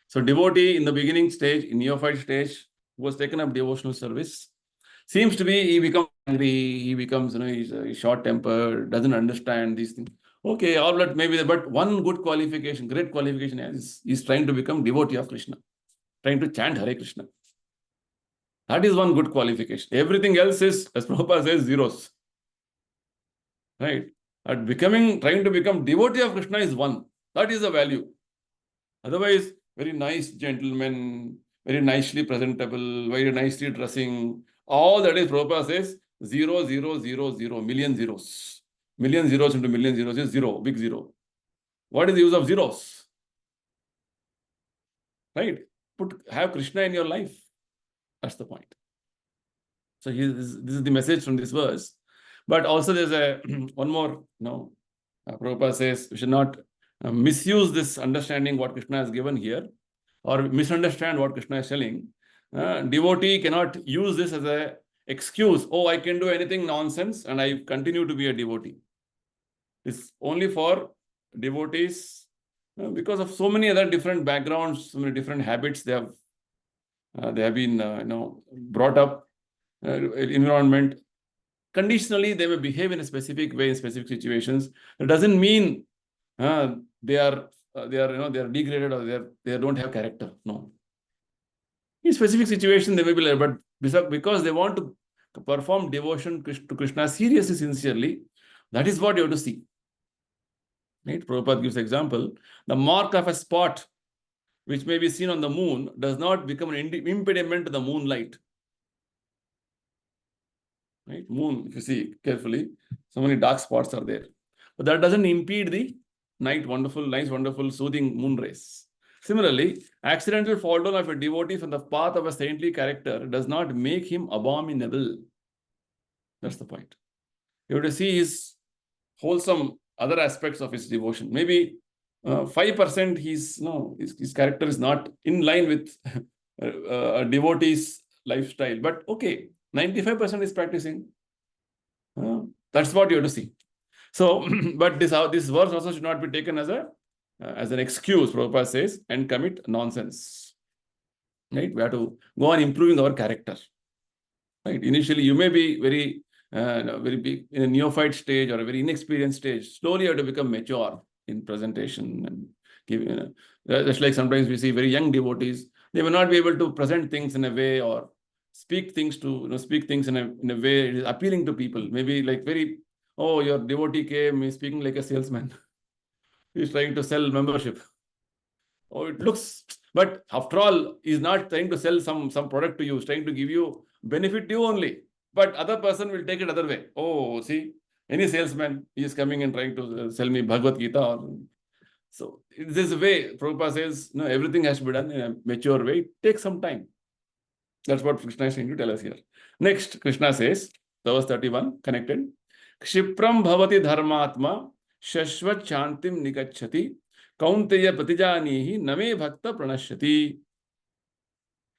So devotee in the beginning stage, in neophyte stage, who was taken up devotional service, seems to be, he becomes angry, he becomes, he's short-tempered, doesn't understand these things. Okay, all that maybe, but one good qualification, great qualification is he's trying to become devotee of Krishna, trying to chant Hare Krishna. That is one good qualification. Everything else is, as Prabhupada says, zeros. Right? Trying to become devotee of Krishna is one. That is the value. Otherwise, very nice gentleman, very nicely presentable, very nicely dressing. All that is, Prabhupada says, 0, 0, 0, 0, million zeros. Million zeros into million zeros is zero, big zero. What is the use of zeros? Right? Have Krishna in your life. That's the point. So this is the message from this verse. But also there's one more, Prabhupada says we should not misuse this understanding what Krishna has given here or misunderstand what Krishna is telling. Devotee cannot use this as an excuse. Oh, I can do anything nonsense and I continue to be a devotee. It's only for devotees because of so many other different backgrounds, so many different habits they have been brought up, environment. Conditionally, they may behave in a specific way in specific situations. It doesn't mean they are degraded or they don't have character. No. In specific situations, they may be like, but because they want to perform devotion to Krishna seriously, sincerely, that is what you have to see. Right? Prabhupada gives example. The mark of a spot which may be seen on the moon does not become an impediment to the moonlight. Right? Moon, if you see carefully, so many dark spots are there. But that doesn't impede the nice, wonderful, soothing moon rays. Similarly, accidental fall down of a devotee from the path of a saintly character does not make him abominable. That's the point. You have to see his wholesome other aspects of his devotion. Maybe 5% his character is not in line with a devotee's lifestyle. But okay, 95% is practicing. That's what you have to see. So, but this verse also should not be taken as an excuse, Prabhupada says, and commit nonsense. Right? We have to go on improving our character. Right? Initially, you may be very big in a neophyte stage or a very inexperienced stage. Slowly, you have to become mature in presentation and give. Just like sometimes we see very young devotees, they may not be able to present things in a way or speak things in a way it is appealing to people. Maybe like your devotee came, he's speaking like a salesman. He's trying to sell membership. Oh, it looks, but after all, he's not trying to sell some product to you. He's trying to give you benefit to you only. But other person will take it other way. Oh, see, any salesman, he is coming and trying to sell me Bhagavad Gita. So this is a way, Prabhupada says, no, everything has to be done in a mature way. It takes some time. That's what Krishna is trying to tell us here. Next, Krishna says, verse 31, connected. Kshipram bhavati dharmatma shashvat shantim nikachati kaunteya pratijanihi name bhakta pranashyati.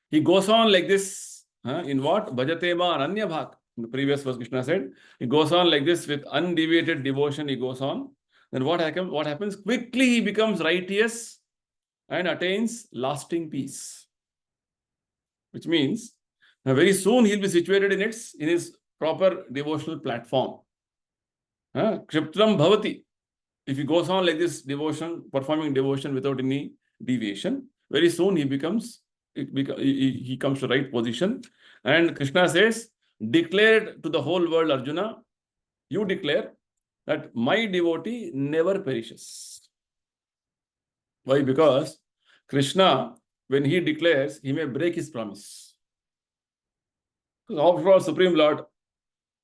He goes on like this, in what? Bhajate ma ananya bhak. In the previous verse, Krishna said, he goes on like this with undeviated devotion, he goes on. Then what happens? Quickly he becomes righteous and attains lasting peace. Which means, very soon he'll be situated in his proper devotional platform. Kshipram bhavati. If he goes on like this devotion, performing devotion without any deviation, very soon he comes to right position. And Krishna says, declare to the whole world, Arjuna, you declare that my devotee never perishes. Why? Because Krishna, when he declares, he may break his promise. After all, Supreme Lord,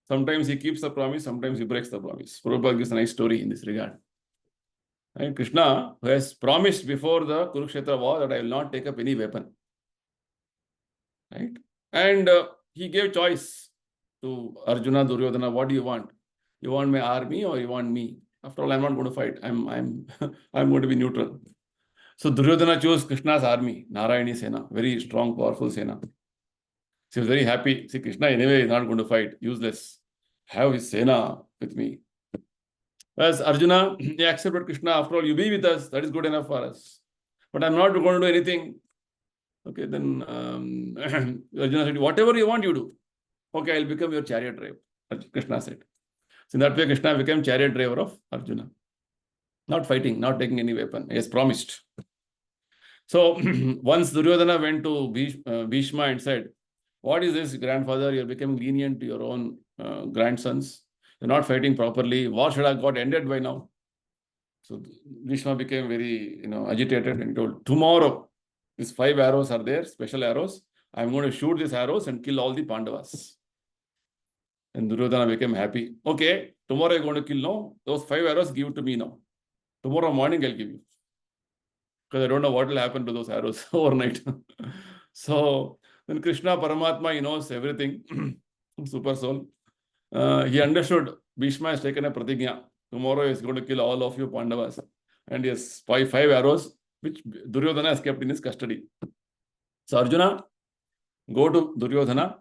sometimes he keeps the promise, sometimes he breaks the promise. Prabhupada gives a nice story in this regard. And Krishna, who has promised before the Kurukshetra war that I will not take up any weapon. Right? And he gave choice to Arjuna, Duryodhana, what do you want? You want my army or you want me? After all, I'm not going to fight. I'm going to be neutral. So Duryodhana chose Krishna's army, Narayani Sena, very strong, powerful Sena. She was very happy. See, Krishna anyway is not going to fight, useless. Have his Sena with me. Whereas Arjuna, he accepted Krishna. After all, you be with us. That is good enough for us. But I'm not going to do anything. Okay, then Arjuna said, whatever you want, you do. Okay, I'll become your chariot driver, Krishna said. So in that way, Krishna became chariot driver of Arjuna. Not fighting, not taking any weapon. He has promised. So once Duryodhana went to Bhishma and said, what is this, grandfather? You're becoming lenient to your own grandsons. You're not fighting properly. War should have got ended by now. So Bhishma became very agitated and told, tomorrow, these 5 arrows are there, special arrows. I'm going to shoot these arrows and kill all the Pandavas. And Duryodhana became happy. Okay, tomorrow you're going to kill now. Those 5 arrows, give it to me now. Tomorrow morning I'll give you. Because I don't know what will happen to those arrows overnight. So then Krishna Paramatma, he knows everything. Super soul. He understood Bhishma has taken a pratigya. Tomorrow he is going to kill all of you Pandavas. And he has 5 arrows, which Duryodhana has kept in his custody. So Arjuna, go to Duryodhana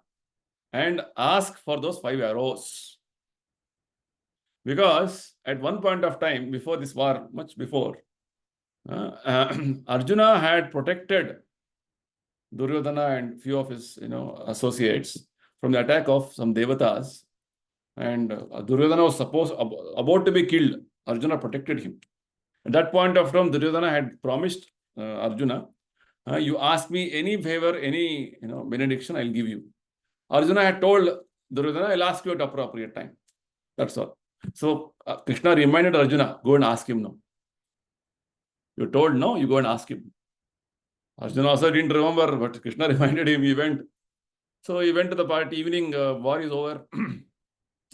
and ask for those 5 arrows. Because at one point of time, before this war, much before, Arjuna had protected Duryodhana and few of his associates from the attack of some devatas. And Duryodhana was about to be killed. Arjuna protected him. At that point of time, Duryodhana had promised Arjuna, you ask me any favor, any benediction, I'll give you. Arjuna had told Duryodhana, I'll ask you at appropriate time. That's all. So Krishna reminded Arjuna, go and ask him now. You're told no, you go and ask him. Arjuna also didn't remember, but Krishna reminded him, he went. So he went to the party, evening, war is over.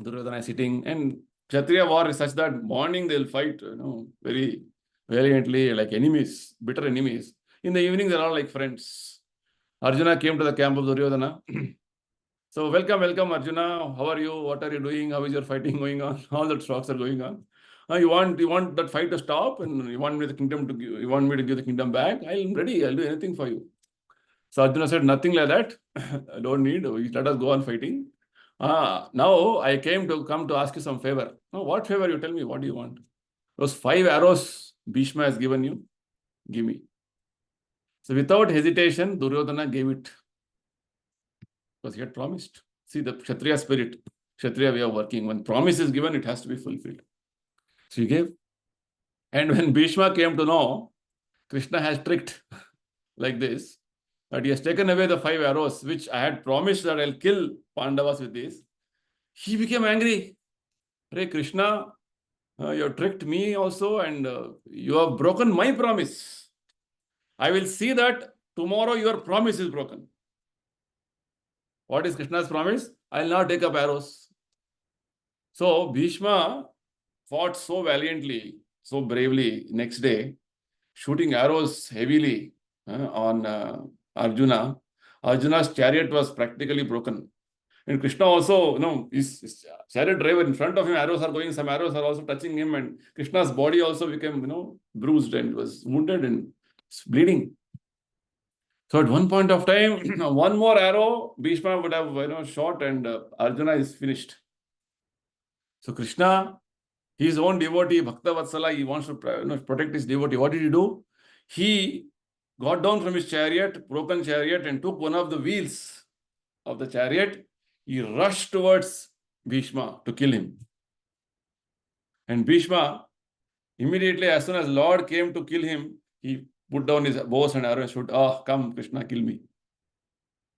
Duryodhana is sitting, and Kshatriya war is such that morning they'll fight, very valiantly, like enemies, bitter enemies. In the evening, they're all like friends. Arjuna came to the camp of Duryodhana. So, welcome, Arjuna. How are you? What are you doing? How is your fighting going on? All the talks are going on. You want that fight to stop, and you want me to give the kingdom back? I'm ready. I'll do anything for you. So Arjuna said, nothing like that. I don't need. Let us go on fighting. Now I come to ask you some favor. Now, what favor? You tell me. What do you want? Those 5 arrows Bhishma has given you. Give me. So without hesitation, Duryodhana gave it. Because he had promised. See the Kshatriya spirit, Kshatriya way of working. When promise is given, it has to be fulfilled. So he gave. And when Bhishma came to know, Krishna has tricked like this, that he has taken away the 5 arrows, which I had promised that I'll kill Pandavas with this. He became angry. Hey Krishna, you have tricked me also, and you have broken my promise. I will see that tomorrow your promise is broken. What is Krishna's promise? I will not take up arrows. So Bhishma fought so valiantly, so bravely next day, shooting arrows heavily on Arjuna. Arjuna's chariot was practically broken. And Krishna also, his chariot driver in front of him, arrows are going, some arrows are also touching him, and Krishna's body also became, bruised and was wounded and bleeding. So at one point of time, one more arrow, Bhishma would have, shot, and Arjuna is finished. So Krishna, his own devotee, Bhakta Vatsala, he wants to protect his devotee. What did he do? He got down from his chariot, broken chariot, and took one of the wheels of the chariot. He rushed towards Bhishma to kill him. And Bhishma, immediately as soon as Lord came to kill him, he put down his bows and arrows and said, come, Krishna, kill me.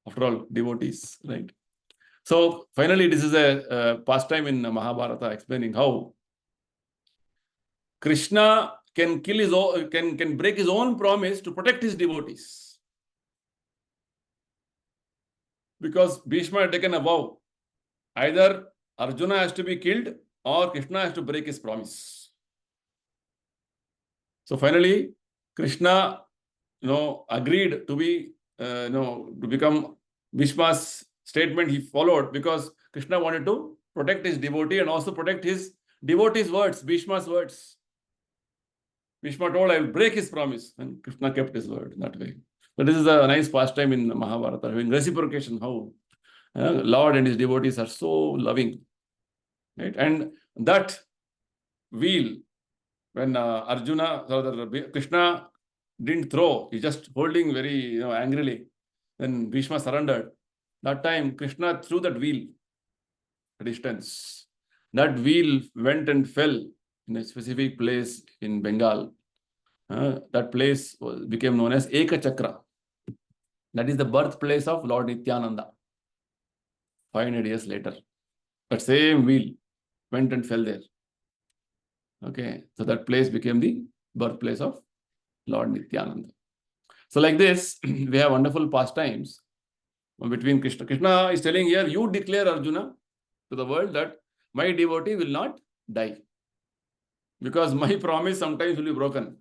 After all, devotees, right? So finally, this is a pastime in Mahabharata explaining how Krishna can kill his own, can break his own promise to protect his devotees. Because Bhishma had taken a vow. Either Arjuna has to be killed or Krishna has to break his promise. So finally, Krishna, agreed to be, to become Bhishma's statement he followed, because Krishna wanted to protect his devotee and also protect his devotee's words, Bhishma's words. Bhishma told, I will break his promise, and Krishna kept his word in that way. So this is a nice pastime in Mahabharata, having reciprocation, how Lord and his devotees are so loving. Right? And that wheel, when Krishna didn't throw, he just holding very angrily, when Bhishma surrendered. That time, Krishna threw that wheel a distance. That wheel went and fell in a specific place in Bengal. That place became known as Eka Chakra. That is the birthplace of Lord Nityananda. 500 years later, that same wheel went and fell there. Okay, so that place became the birthplace of Lord Nityananda. So like this, we have wonderful pastimes between Krishna. Krishna is telling here, you declare, Arjuna, to the world that my devotee will not die. Because my promise sometimes will be broken.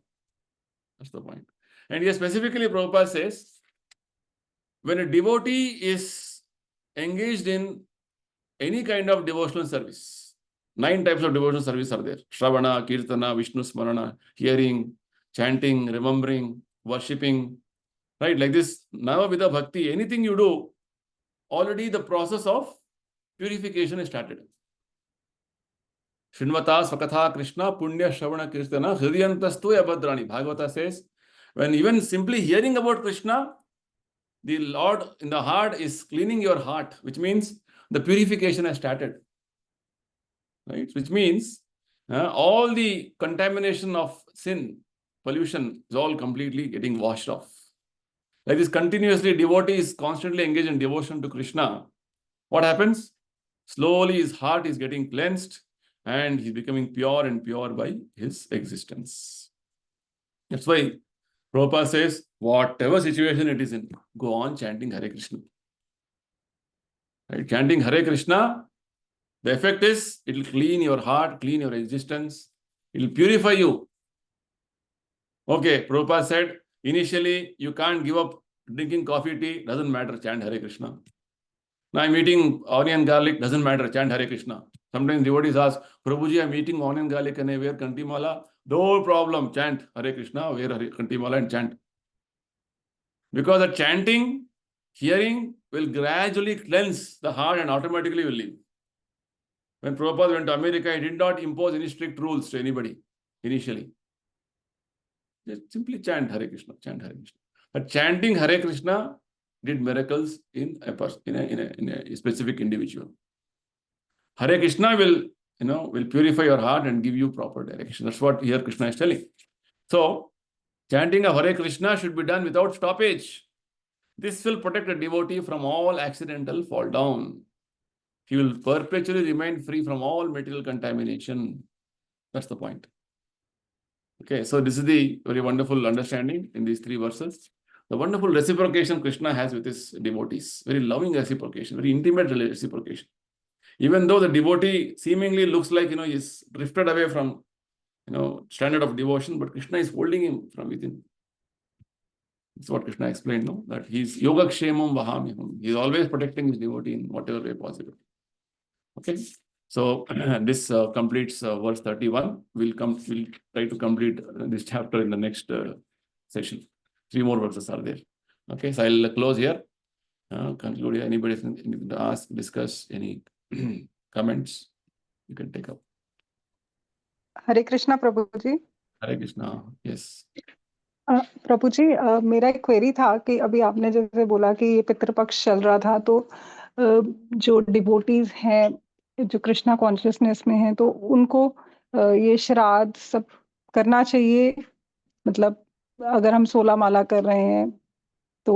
That's the point. And here specifically Prabhupada says, when a devotee is engaged in any kind of devotional service, 9 types of devotional service are there. Shravana, Kirtana, Vishnu Smarana, hearing, chanting, remembering, worshipping. Right? Like this, Navavidha Bhakti, anything you do, already the process of purification is started. Srinvata Swakatha Krishna Punya Shravana Kirtana Hridyantastu Abhadrani. Bhagavata says, when even simply hearing about Krishna, the Lord in the heart is cleaning your heart, which means the purification has started. Right? Which means all the contamination of sin, pollution is all completely getting washed off. Like this, continuously devotee is constantly engaged in devotion to Krishna. What happens? Slowly his heart is getting cleansed and he's becoming pure and pure by his existence. That's why Prabhupada says, whatever situation it is in, go on chanting Hare Krishna. Right? Chanting Hare Krishna, the effect is, it will clean your heart, clean your existence. It will purify you. Okay, Prabhupada said, initially, you can't give up drinking coffee, tea, doesn't matter, chant Hare Krishna. Now I'm eating onion, garlic, doesn't matter, chant Hare Krishna. Sometimes devotees ask, Prabhuji, I'm eating onion, garlic and I wear Kantimala. No problem, chant Hare Krishna, wear Kantimala and chant. Because the chanting, hearing will gradually cleanse the heart and automatically will leave. When Prabhupada went to America, he did not impose any strict rules to anybody initially. Just simply chant Hare Krishna, chant Hare Krishna. But chanting Hare Krishna did miracles in a person, in a specific individual. Hare Krishna will purify your heart and give you proper direction. That's what here Krishna is telling. So, chanting of Hare Krishna should be done without stoppage. This will protect a devotee from all accidental fall down. He will perpetually remain free from all material contamination. That's the point. Okay, so this is the very wonderful understanding in these 3 verses. The wonderful reciprocation Krishna has with his devotees. Very loving reciprocation, very intimate reciprocation. Even though the devotee seemingly looks like, he's drifted away from, standard of devotion, but Krishna is holding him from within. That's what Krishna explained, no? That he's Yogakshemam Vahamiham. He's always protecting his devotee in whatever way possible. Okay. So this completes verse 31. We'll try to complete this chapter in the next session. 3 more verses are there. Okay, so I'll close here. Conclude here. Anybody has anything to ask, discuss, any comments? You can take up. Hare Krishna Prabhu ji. Hare Krishna. Yes. प्रभु जी, मेरा एक query था कि अभी आपने जैसे बोला कि ये पितृपक्ष चल रहा था, तो जो डिवोटीज हैं जो कृष्णा कॉन्शियसनेस में हैं, तो उनको ये श्राद्ध सब करना चाहिए? मतलब अगर हम 16 माला कर रहे हैं तो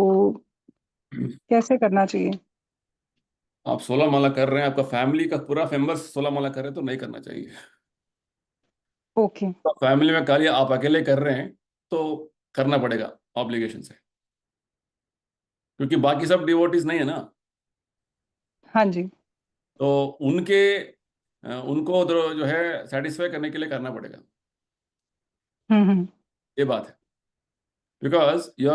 कैसे करना चाहिए? आप 16 माला कर रहे हैं, आपका फैमिली का पूरा मेंबर्स 16 माला कर रहे हैं तो नहीं करना चाहिए। ओके। तो फैमिली में कार्य आप अकेले कर रहे हैं तो करना पड़ेगा ऑब्लिगेशन से, क्योंकि बाकी सब डिवोटीज नहीं है ना। हाँ जी। तो उनको जो है सेटिस्फाई करने के लिए करना पड़ेगा। ये बात है, because you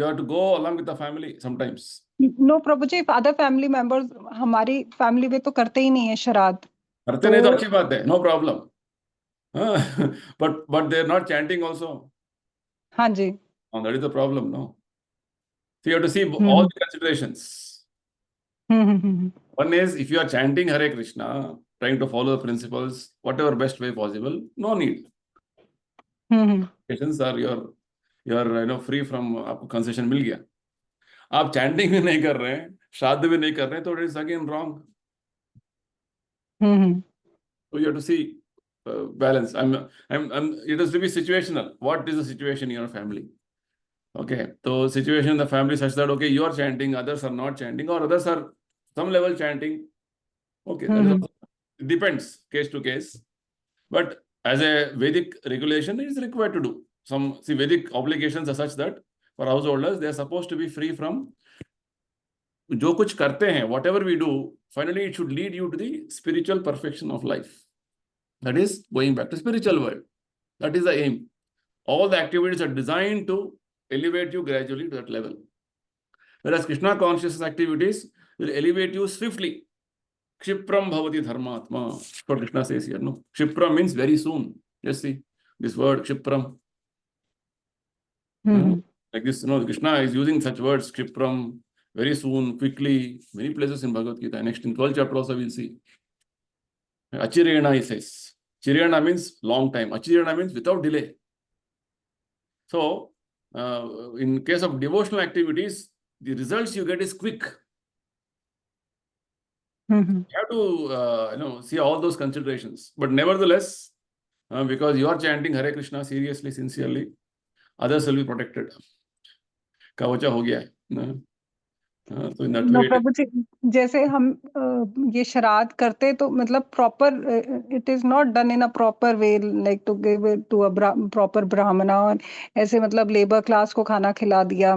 are to go along with the family sometimes. No Prabhu ji, other family members हमारी फैमिली में तो करते ही नहीं है श्राद्ध। करते नहीं तो अच्छी बात है, no problem, but they are not chanting also. हाँ जी। That is the problem, no. So you have to see all the considerations. One is, if you are chanting Hare Krishna, trying to follow the principles, whatever best way possible, no need. Patients are you're free from, आपको concession मिल गया। आप chanting भी नहीं कर रहे हैं, श्राद्ध भी नहीं कर रहे हैं, तो it is again wrong. So you have to see balance. It has to be situational. What is the situation in your family? Okay, so situation in the family such that, okay, you are chanting, others are not chanting, or others are some level chanting. Okay, that is also, it depends case to case. But as a Vedic regulation, it is required to do. Vedic obligations are such that for householders, they are supposed to be free from जो कुछ करते हैं, whatever we do, finally it should lead you to the spiritual perfection of life. That is going back to spiritual world. That is the aim. All the activities are designed to elevate you gradually to that level. Whereas Krishna consciousness activities will elevate you swiftly. Kshipram bhavati dharmatma. What Krishna says here, no? Kshipram means very soon. Just see this word, Kshipram. Like this, Krishna is using such words, Kshipram, very soon, quickly, many places in Bhagavad Gita. Next in 12th chapter also we'll see. Achirena, he says. Chirena means long time. Achirena means without delay. So, in case of devotional activities, the results you get is quick. You have to, see all those considerations. But nevertheless, because you are chanting Hare Krishna seriously, sincerely, others will be protected. Kavacha ho gaya hai. So in that way, प्रभु जी, जैसे हम ये श्राद्ध करते तो मतलब proper, it is not done in a proper way, like to give it to a proper Brahmana, और ऐसे मतलब लेबर क्लास को खाना खिला दिया,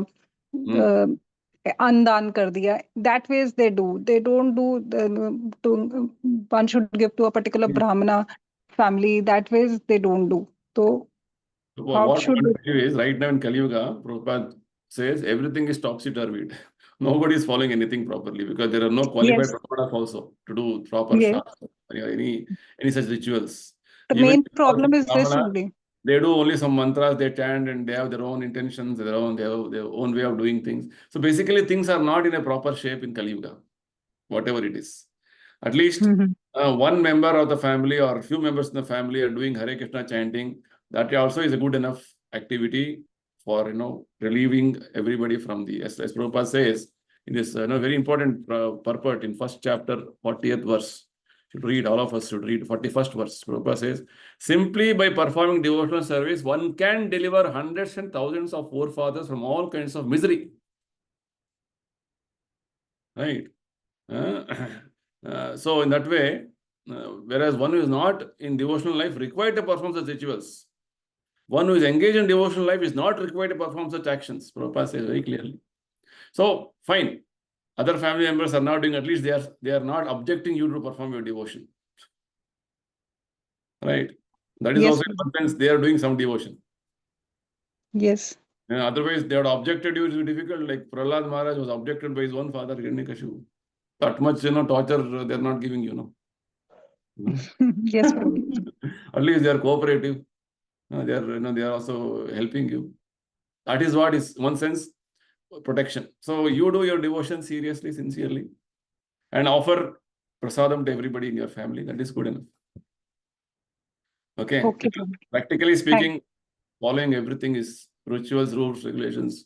अन्नदान कर दिया, that ways they don't do to one should give to a particular Brahmana family, that ways they don't do. So what should I tell you is, right now in Kali Yuga, Prabhupada says everything is topsy-turvy. Nobody is following anything properly because there are no qualified Brahmanas also to do proper shastra, any such rituals. The Even main problem is this Brahmana, only. they do only some mantras, they chant, and they have their own intentions, they have their own way of doing things. So basically, things are not in a proper shape in Kali Yuga, whatever it is. At least one member of the family or a few members in the family are doing Hare Krishna chanting. That also is a good enough activity for, relieving everybody from the, as Prabhupada says, in this very important purport in first chapter, 40th verse. Should read, all of us should read 41st verse. Prabhupada says, simply by performing devotional service, one can deliver hundreds and thousands of forefathers from all kinds of misery. Right? So in that way, whereas one who is not in devotional life required to perform such rituals, one who is engaged in devotional life is not required to perform such actions. Prabhupada says very clearly. So fine, other family members are not doing, at least they are not objecting you to perform your devotion. Right? That is also in one sense they are doing some devotion. Yes. Otherwise, they had objected you. It was difficult. Like Prahlad Maharaj was objected by his own father, Hiranyakashipu. That much, torture they're not giving you, no. Yes, Prabhuji. At least they are cooperative. They are, they are also helping you. That is what is, one sense, protection. So you do your devotion seriously, sincerely, and offer prasadam to everybody in your family. That is good enough. Okay. Okay, Prabhuji. Practically speaking, following everything is rituals, rules, regulations.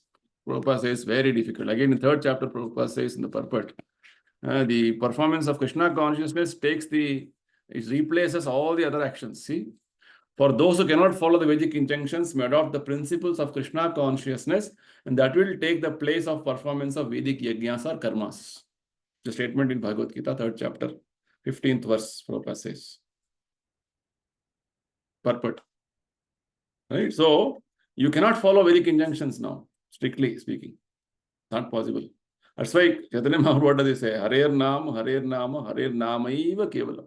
Prabhupada says very difficult. Again, in the 3rd chapter, Prabhupada says in the purport, the performance of Krishna consciousness it replaces all the other actions. See, for those who cannot follow the Vedic injunctions, may adopt the principles of Krishna consciousness, and that will take the place of performance of Vedic yajnas or karmas. The statement in Bhagavad Gita, 3rd chapter, 15th verse, Prabhupada says. Purport. Right? So, you cannot follow Vedic injunctions now, strictly speaking. Not possible. That's why Chaitanya Mahaprabhu, what does he say? Harer Nama, Harer Nama, Harer Nama eva kevalam.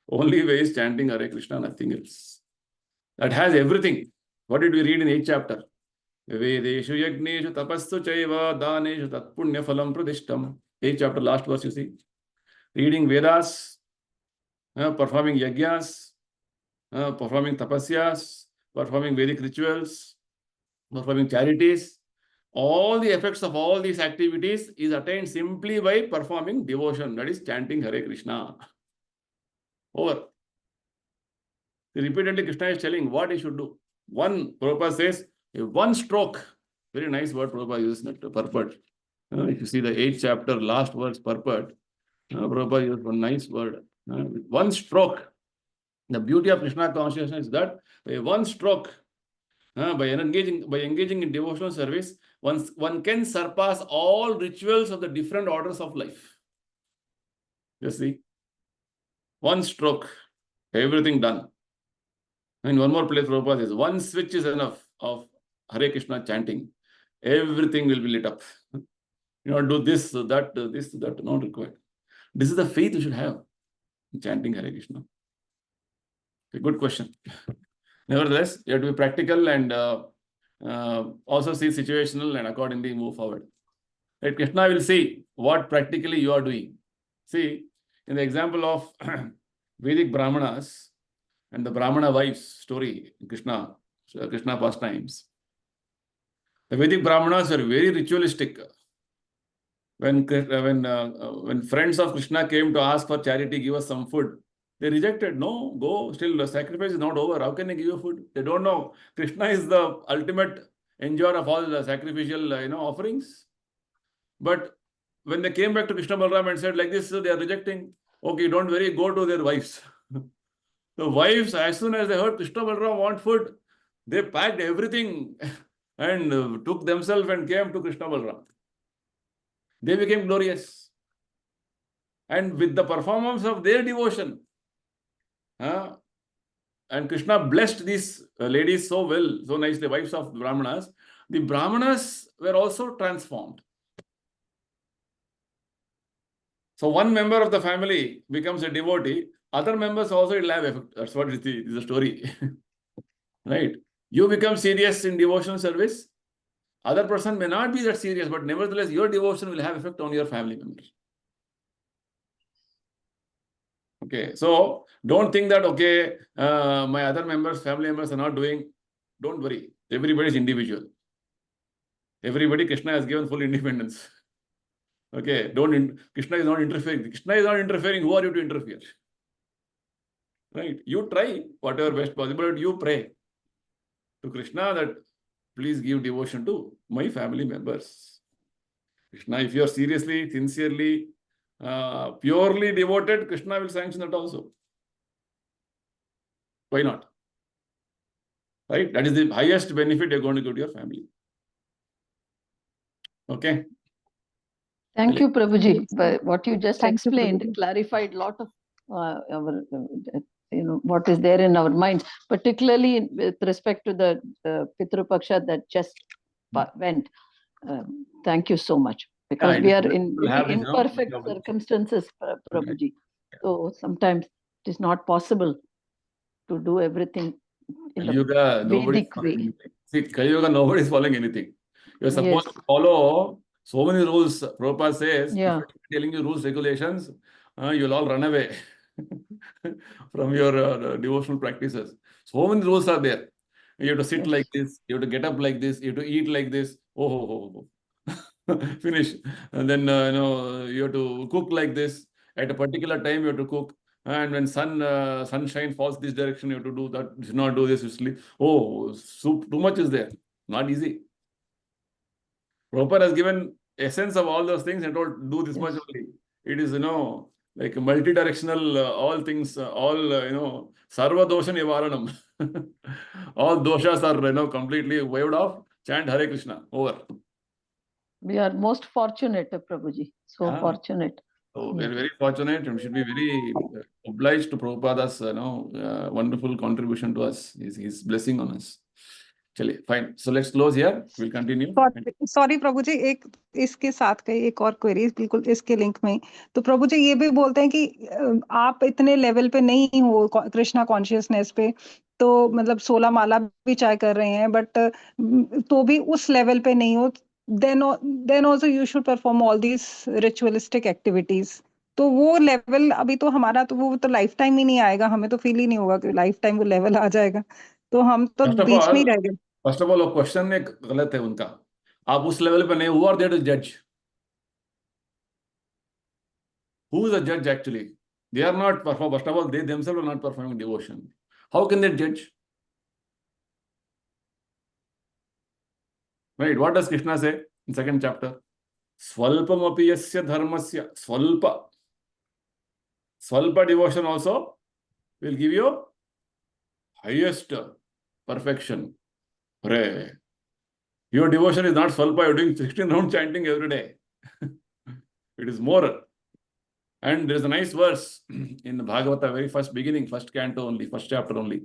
Only way is chanting Hare Krishna, nothing else. That has everything. What did we read in 8th chapter? Vedeshu yagneshu tapassu chaiva daneshu tat punya phalam pradishtam. 8th chapter, last verse, you see. Reading Vedas, performing yajnas, performing tapasyas, performing Vedic rituals, performing charities. All the effects of all these activities is attained simply by performing devotion. That is chanting Hare Krishna. Over. Repeatedly, Krishna is telling what he should do. Prabhupada says, one stroke. Very nice word Prabhupada uses in the purport. If you see the 8th chapter, last verse, purport, Prabhupada used one nice word. One stroke. The beauty of Krishna consciousness is that by one stroke, by engaging in devotional service, one can surpass all rituals of the different orders of life. You see? One stroke, everything done. And one more place, Prabhupada says, one switch is enough of Hare Krishna chanting. Everything will be lit up. Do this, that, not required. This is the faith you should have in chanting Hare Krishna. Okay, good question. Nevertheless, you have to be practical and also see situational and accordingly move forward. Right? Krishna will see what practically you are doing. See, in the example of Vedic Brahmanas and the Brahmana wives story in Krishna pastimes, the Vedic Brahmanas were very ritualistic. When friends of Krishna came to ask for charity, give us some food, they rejected. No, go. Still, the sacrifice is not over. How can they give you food? They don't know. Krishna is the ultimate enjoyer of all the sacrificial, offerings. But when they came back to Krishna Balaram and said like this, they are rejecting. Okay, don't worry, go to their wives. The wives, as soon as they heard Krishna Balaram want food, they packed everything and took themselves and came to Krishna Balaram. They became glorious. And with the performance of their devotion, and Krishna blessed these ladies so well, so nicely, wives of Brahmanas. The Brahmanas were also transformed. So one member of the family becomes a devotee, other members also will have effect. That's what is the story. Right? You become serious in devotional service. Other person may not be that serious, but nevertheless, your devotion will have effect on your family members. Okay, so don't think that, okay, my other members, family members are not doing. Don't worry. Everybody is individual. Everybody, Krishna has given full independence. Okay, Krishna is not interfering. Krishna is not interfering. Who are you to interfere? Right? You try whatever best possible. You pray to Krishna that please give devotion to my family members. Krishna, if you are seriously, sincerely, purely devoted, Krishna will sanction that also. Why not? Right? That is the highest benefit you're going to give to your family. Okay. Thank you, Prabhuji. But what you just Thank you, explained Prabhuji. clarified a lot of our, what is there in our minds, particularly with respect to the Pitru Paksha that just went. Thank you so much. Because we are in imperfect circumstances, Prabhuji. So sometimes it is not possible to do everything in the Vedic way. See, Kali Yuga, nobody is following anything. You're supposed Yes. to follow so many rules. Prabhupada says, if Yeah. I'm telling you rules, regulations, you'll all run away from your devotional practices. So many rules are there. You have to sit Yes. like this, you have to get up like this, you have to eat like this. Finish. And then, you have to cook like this. At a particular time, you have to cook. And when sunshine falls this direction, you have to do that. You should not do this, you sleep. Oh, soup, too much is there. Not easy. Prabhupada has given essence of all those things and told, do this much Yes. only. It is, like multi-directional, all things, sarva dosha nivaranam. All doshas are, completely waved off. Chant Hare Krishna. Over. We are most fortunate, Prabhuji. So Yeah. fortunate. So Yeah. we're very fortunate and should be very obliged to Prabhupada's wonderful contribution to us. His blessing on us. Chale, fine. So let's close here. We'll continue. Sorry Prabhu ji, एक इसके साथ का एक और query बिल्कुल इसके link में। तो प्रभु जी ये भी बोलते हैं कि आप इतने लेवल पे नहीं हो कृष्णा कॉन्शियसनेस पे, तो मतलब 16 माला भी चाहे कर रहे हैं, बट तो भी उस लेवल पे नहीं हो, then also you should perform all these ritualistic activities. तो वो लेवल अभी तो हमारा तो वो तो लाइफ टाइम ही नहीं आएगा, हमें तो फील ही नहीं होगा कि लाइफ टाइम वो लेवल आ जाएगा, तो हम तो बीच में ही रह गए। फर्स्ट ऑफ ऑल वो क्वेश्चन एक गलत है उनका। आप उस लेवल पे नहीं, who are there to judge? Who is the judge actually? They are not performing. First of all, they themselves are not performing devotion. How can they judge? Right? What does Krishna say in second chapter? Swalpam api yasya dharmasya. Swalpa devotion also will give you highest perfection. Hooray. Your devotion is not swalpa, you're doing 16 round chanting every day. It is more. And there is a nice verse in the Bhagavad, very first beginning, first canto only, first chapter only.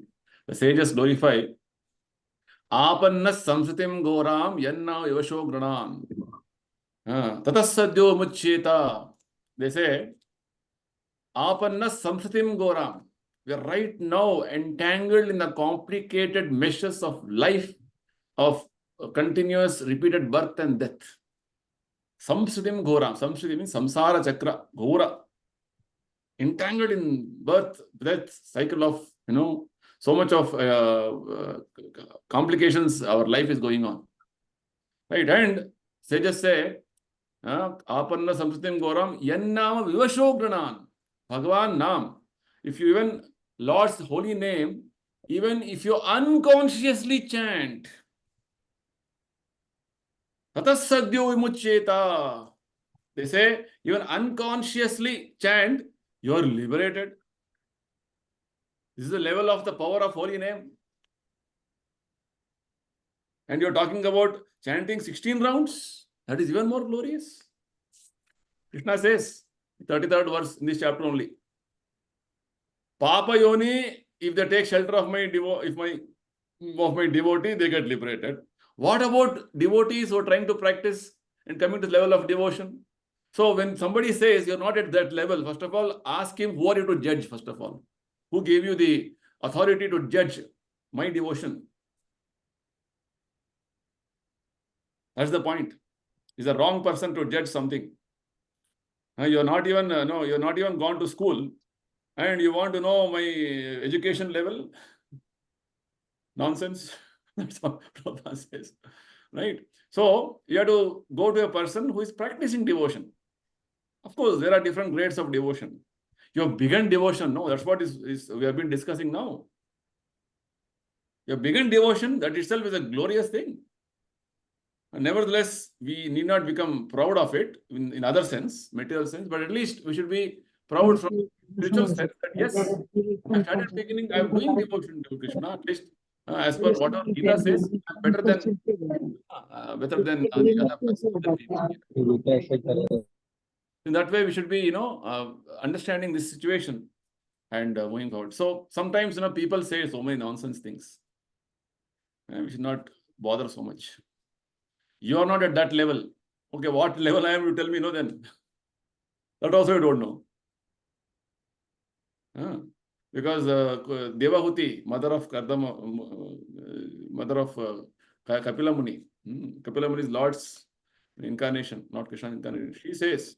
The sages glorify Apannas samsritim goram yanna yavasho granam. Tatasadyo muccheta. They say, Apannas samsritim goram. We are right now entangled in the complicated meshes of life, of continuous repeated birth and death. Samsritim goram. Samsriti means samsara chakra, ghora. Entangled in birth, death, cycle of, so much of complications our life is going on. Right? And sages say, Apanna samsritim goram yannama vivasho granan. Bhagavan Nam. If you even Lord's holy name, even if you unconsciously chant, Tatasadyo vimuccheta. They say, even unconsciously chant, you are liberated. This is the level of the power of holy name. And you're talking about chanting 16 rounds. That is even more glorious. Krishna says, 33rd verse in this chapter only. Papa Yoni, if they take shelter of my devotee, they get liberated. What about devotees who are trying to practice and coming to the level of devotion? So when somebody says you're not at that level, first of all, ask him, who are you to judge, first of all? Who gave you the authority to judge my devotion? That's the point. He's a wrong person to judge something. You're not even gone to school and you want to know my education level? Nonsense. That's what Prabhupada says. Right? So you have to go to a person who is practicing devotion. Of course, there are different grades of devotion. You have begun devotion. No, that's what we have been discussing now. You have begun devotion, that itself is a glorious thing. And nevertheless, we need not become proud of it in other sense, material sense, but at least we should be proud from spiritual sense that yes, I started beginning, I am doing devotion to Krishna, at least as per whatever Gita says, better than the other people. In that way, we should be, understanding this situation and moving forward. So sometimes, people say so many nonsense things. And we should not bother so much. You are not at that level. Okay, what level I am, you tell me, then. That also you don't know. Because Devahuti, mother of Kapila Muni. Kapila Muni is Lord's incarnation, not Krishna's incarnation. She says,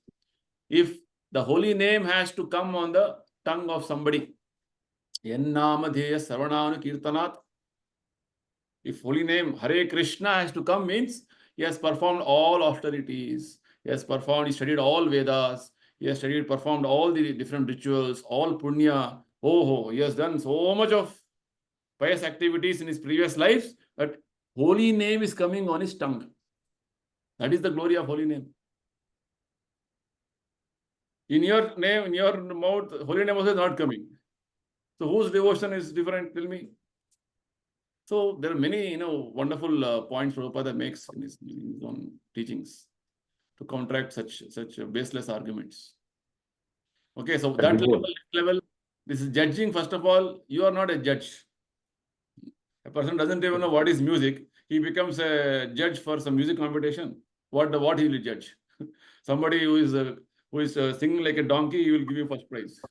if the holy name has to come on the tongue of somebody, Yennamadheya Sarvananu Kirtanat, if holy name Hare Krishna has to come, means he has performed all austerities, he studied all Vedas, he has performed all the different rituals, all punya. He has done so much of pious activities in his previous lives, but holy name is coming on his tongue. That is the glory of holy name. In your name, in your mouth, holy name also is not coming. So whose devotion is different? Tell me. So there are many, wonderful points Prabhupada makes in his own teachings to counteract such baseless arguments. Okay, so that level, this is judging. First of all, you are not a judge. A person doesn't even know what is music. He becomes a judge for some music competition. What he will judge? Somebody who is singing like a donkey, he will give you first prize.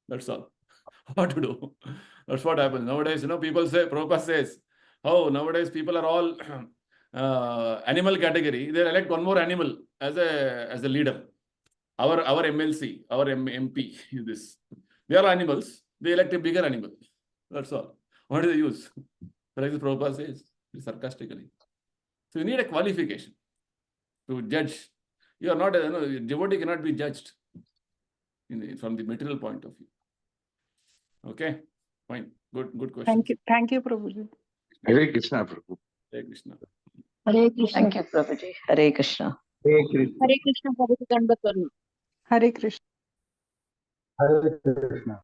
That's all. What to do? That's what happens nowadays. People say, Prabhupada says, nowadays people are all animal category. They elect one more animal as a leader. Our MLC, our MP is this. They are animals. They elect a bigger animal. That's all. What do they use? Like the Prabhupada says, sarcastically. So you need a qualification to judge. You are not a devotee cannot be judged from the material point of view. Okay, fine. Good question. Thank you, Prabhuji. Hare Krishna, Prabhu. Hare Krishna. Hare Krishna. Thank you, Prabhuji. Hare Krishna. Hare Krishna. Hare Krishna, Prabhuji, Dandavat Varuna. Hare Krishna. Hare Krishna.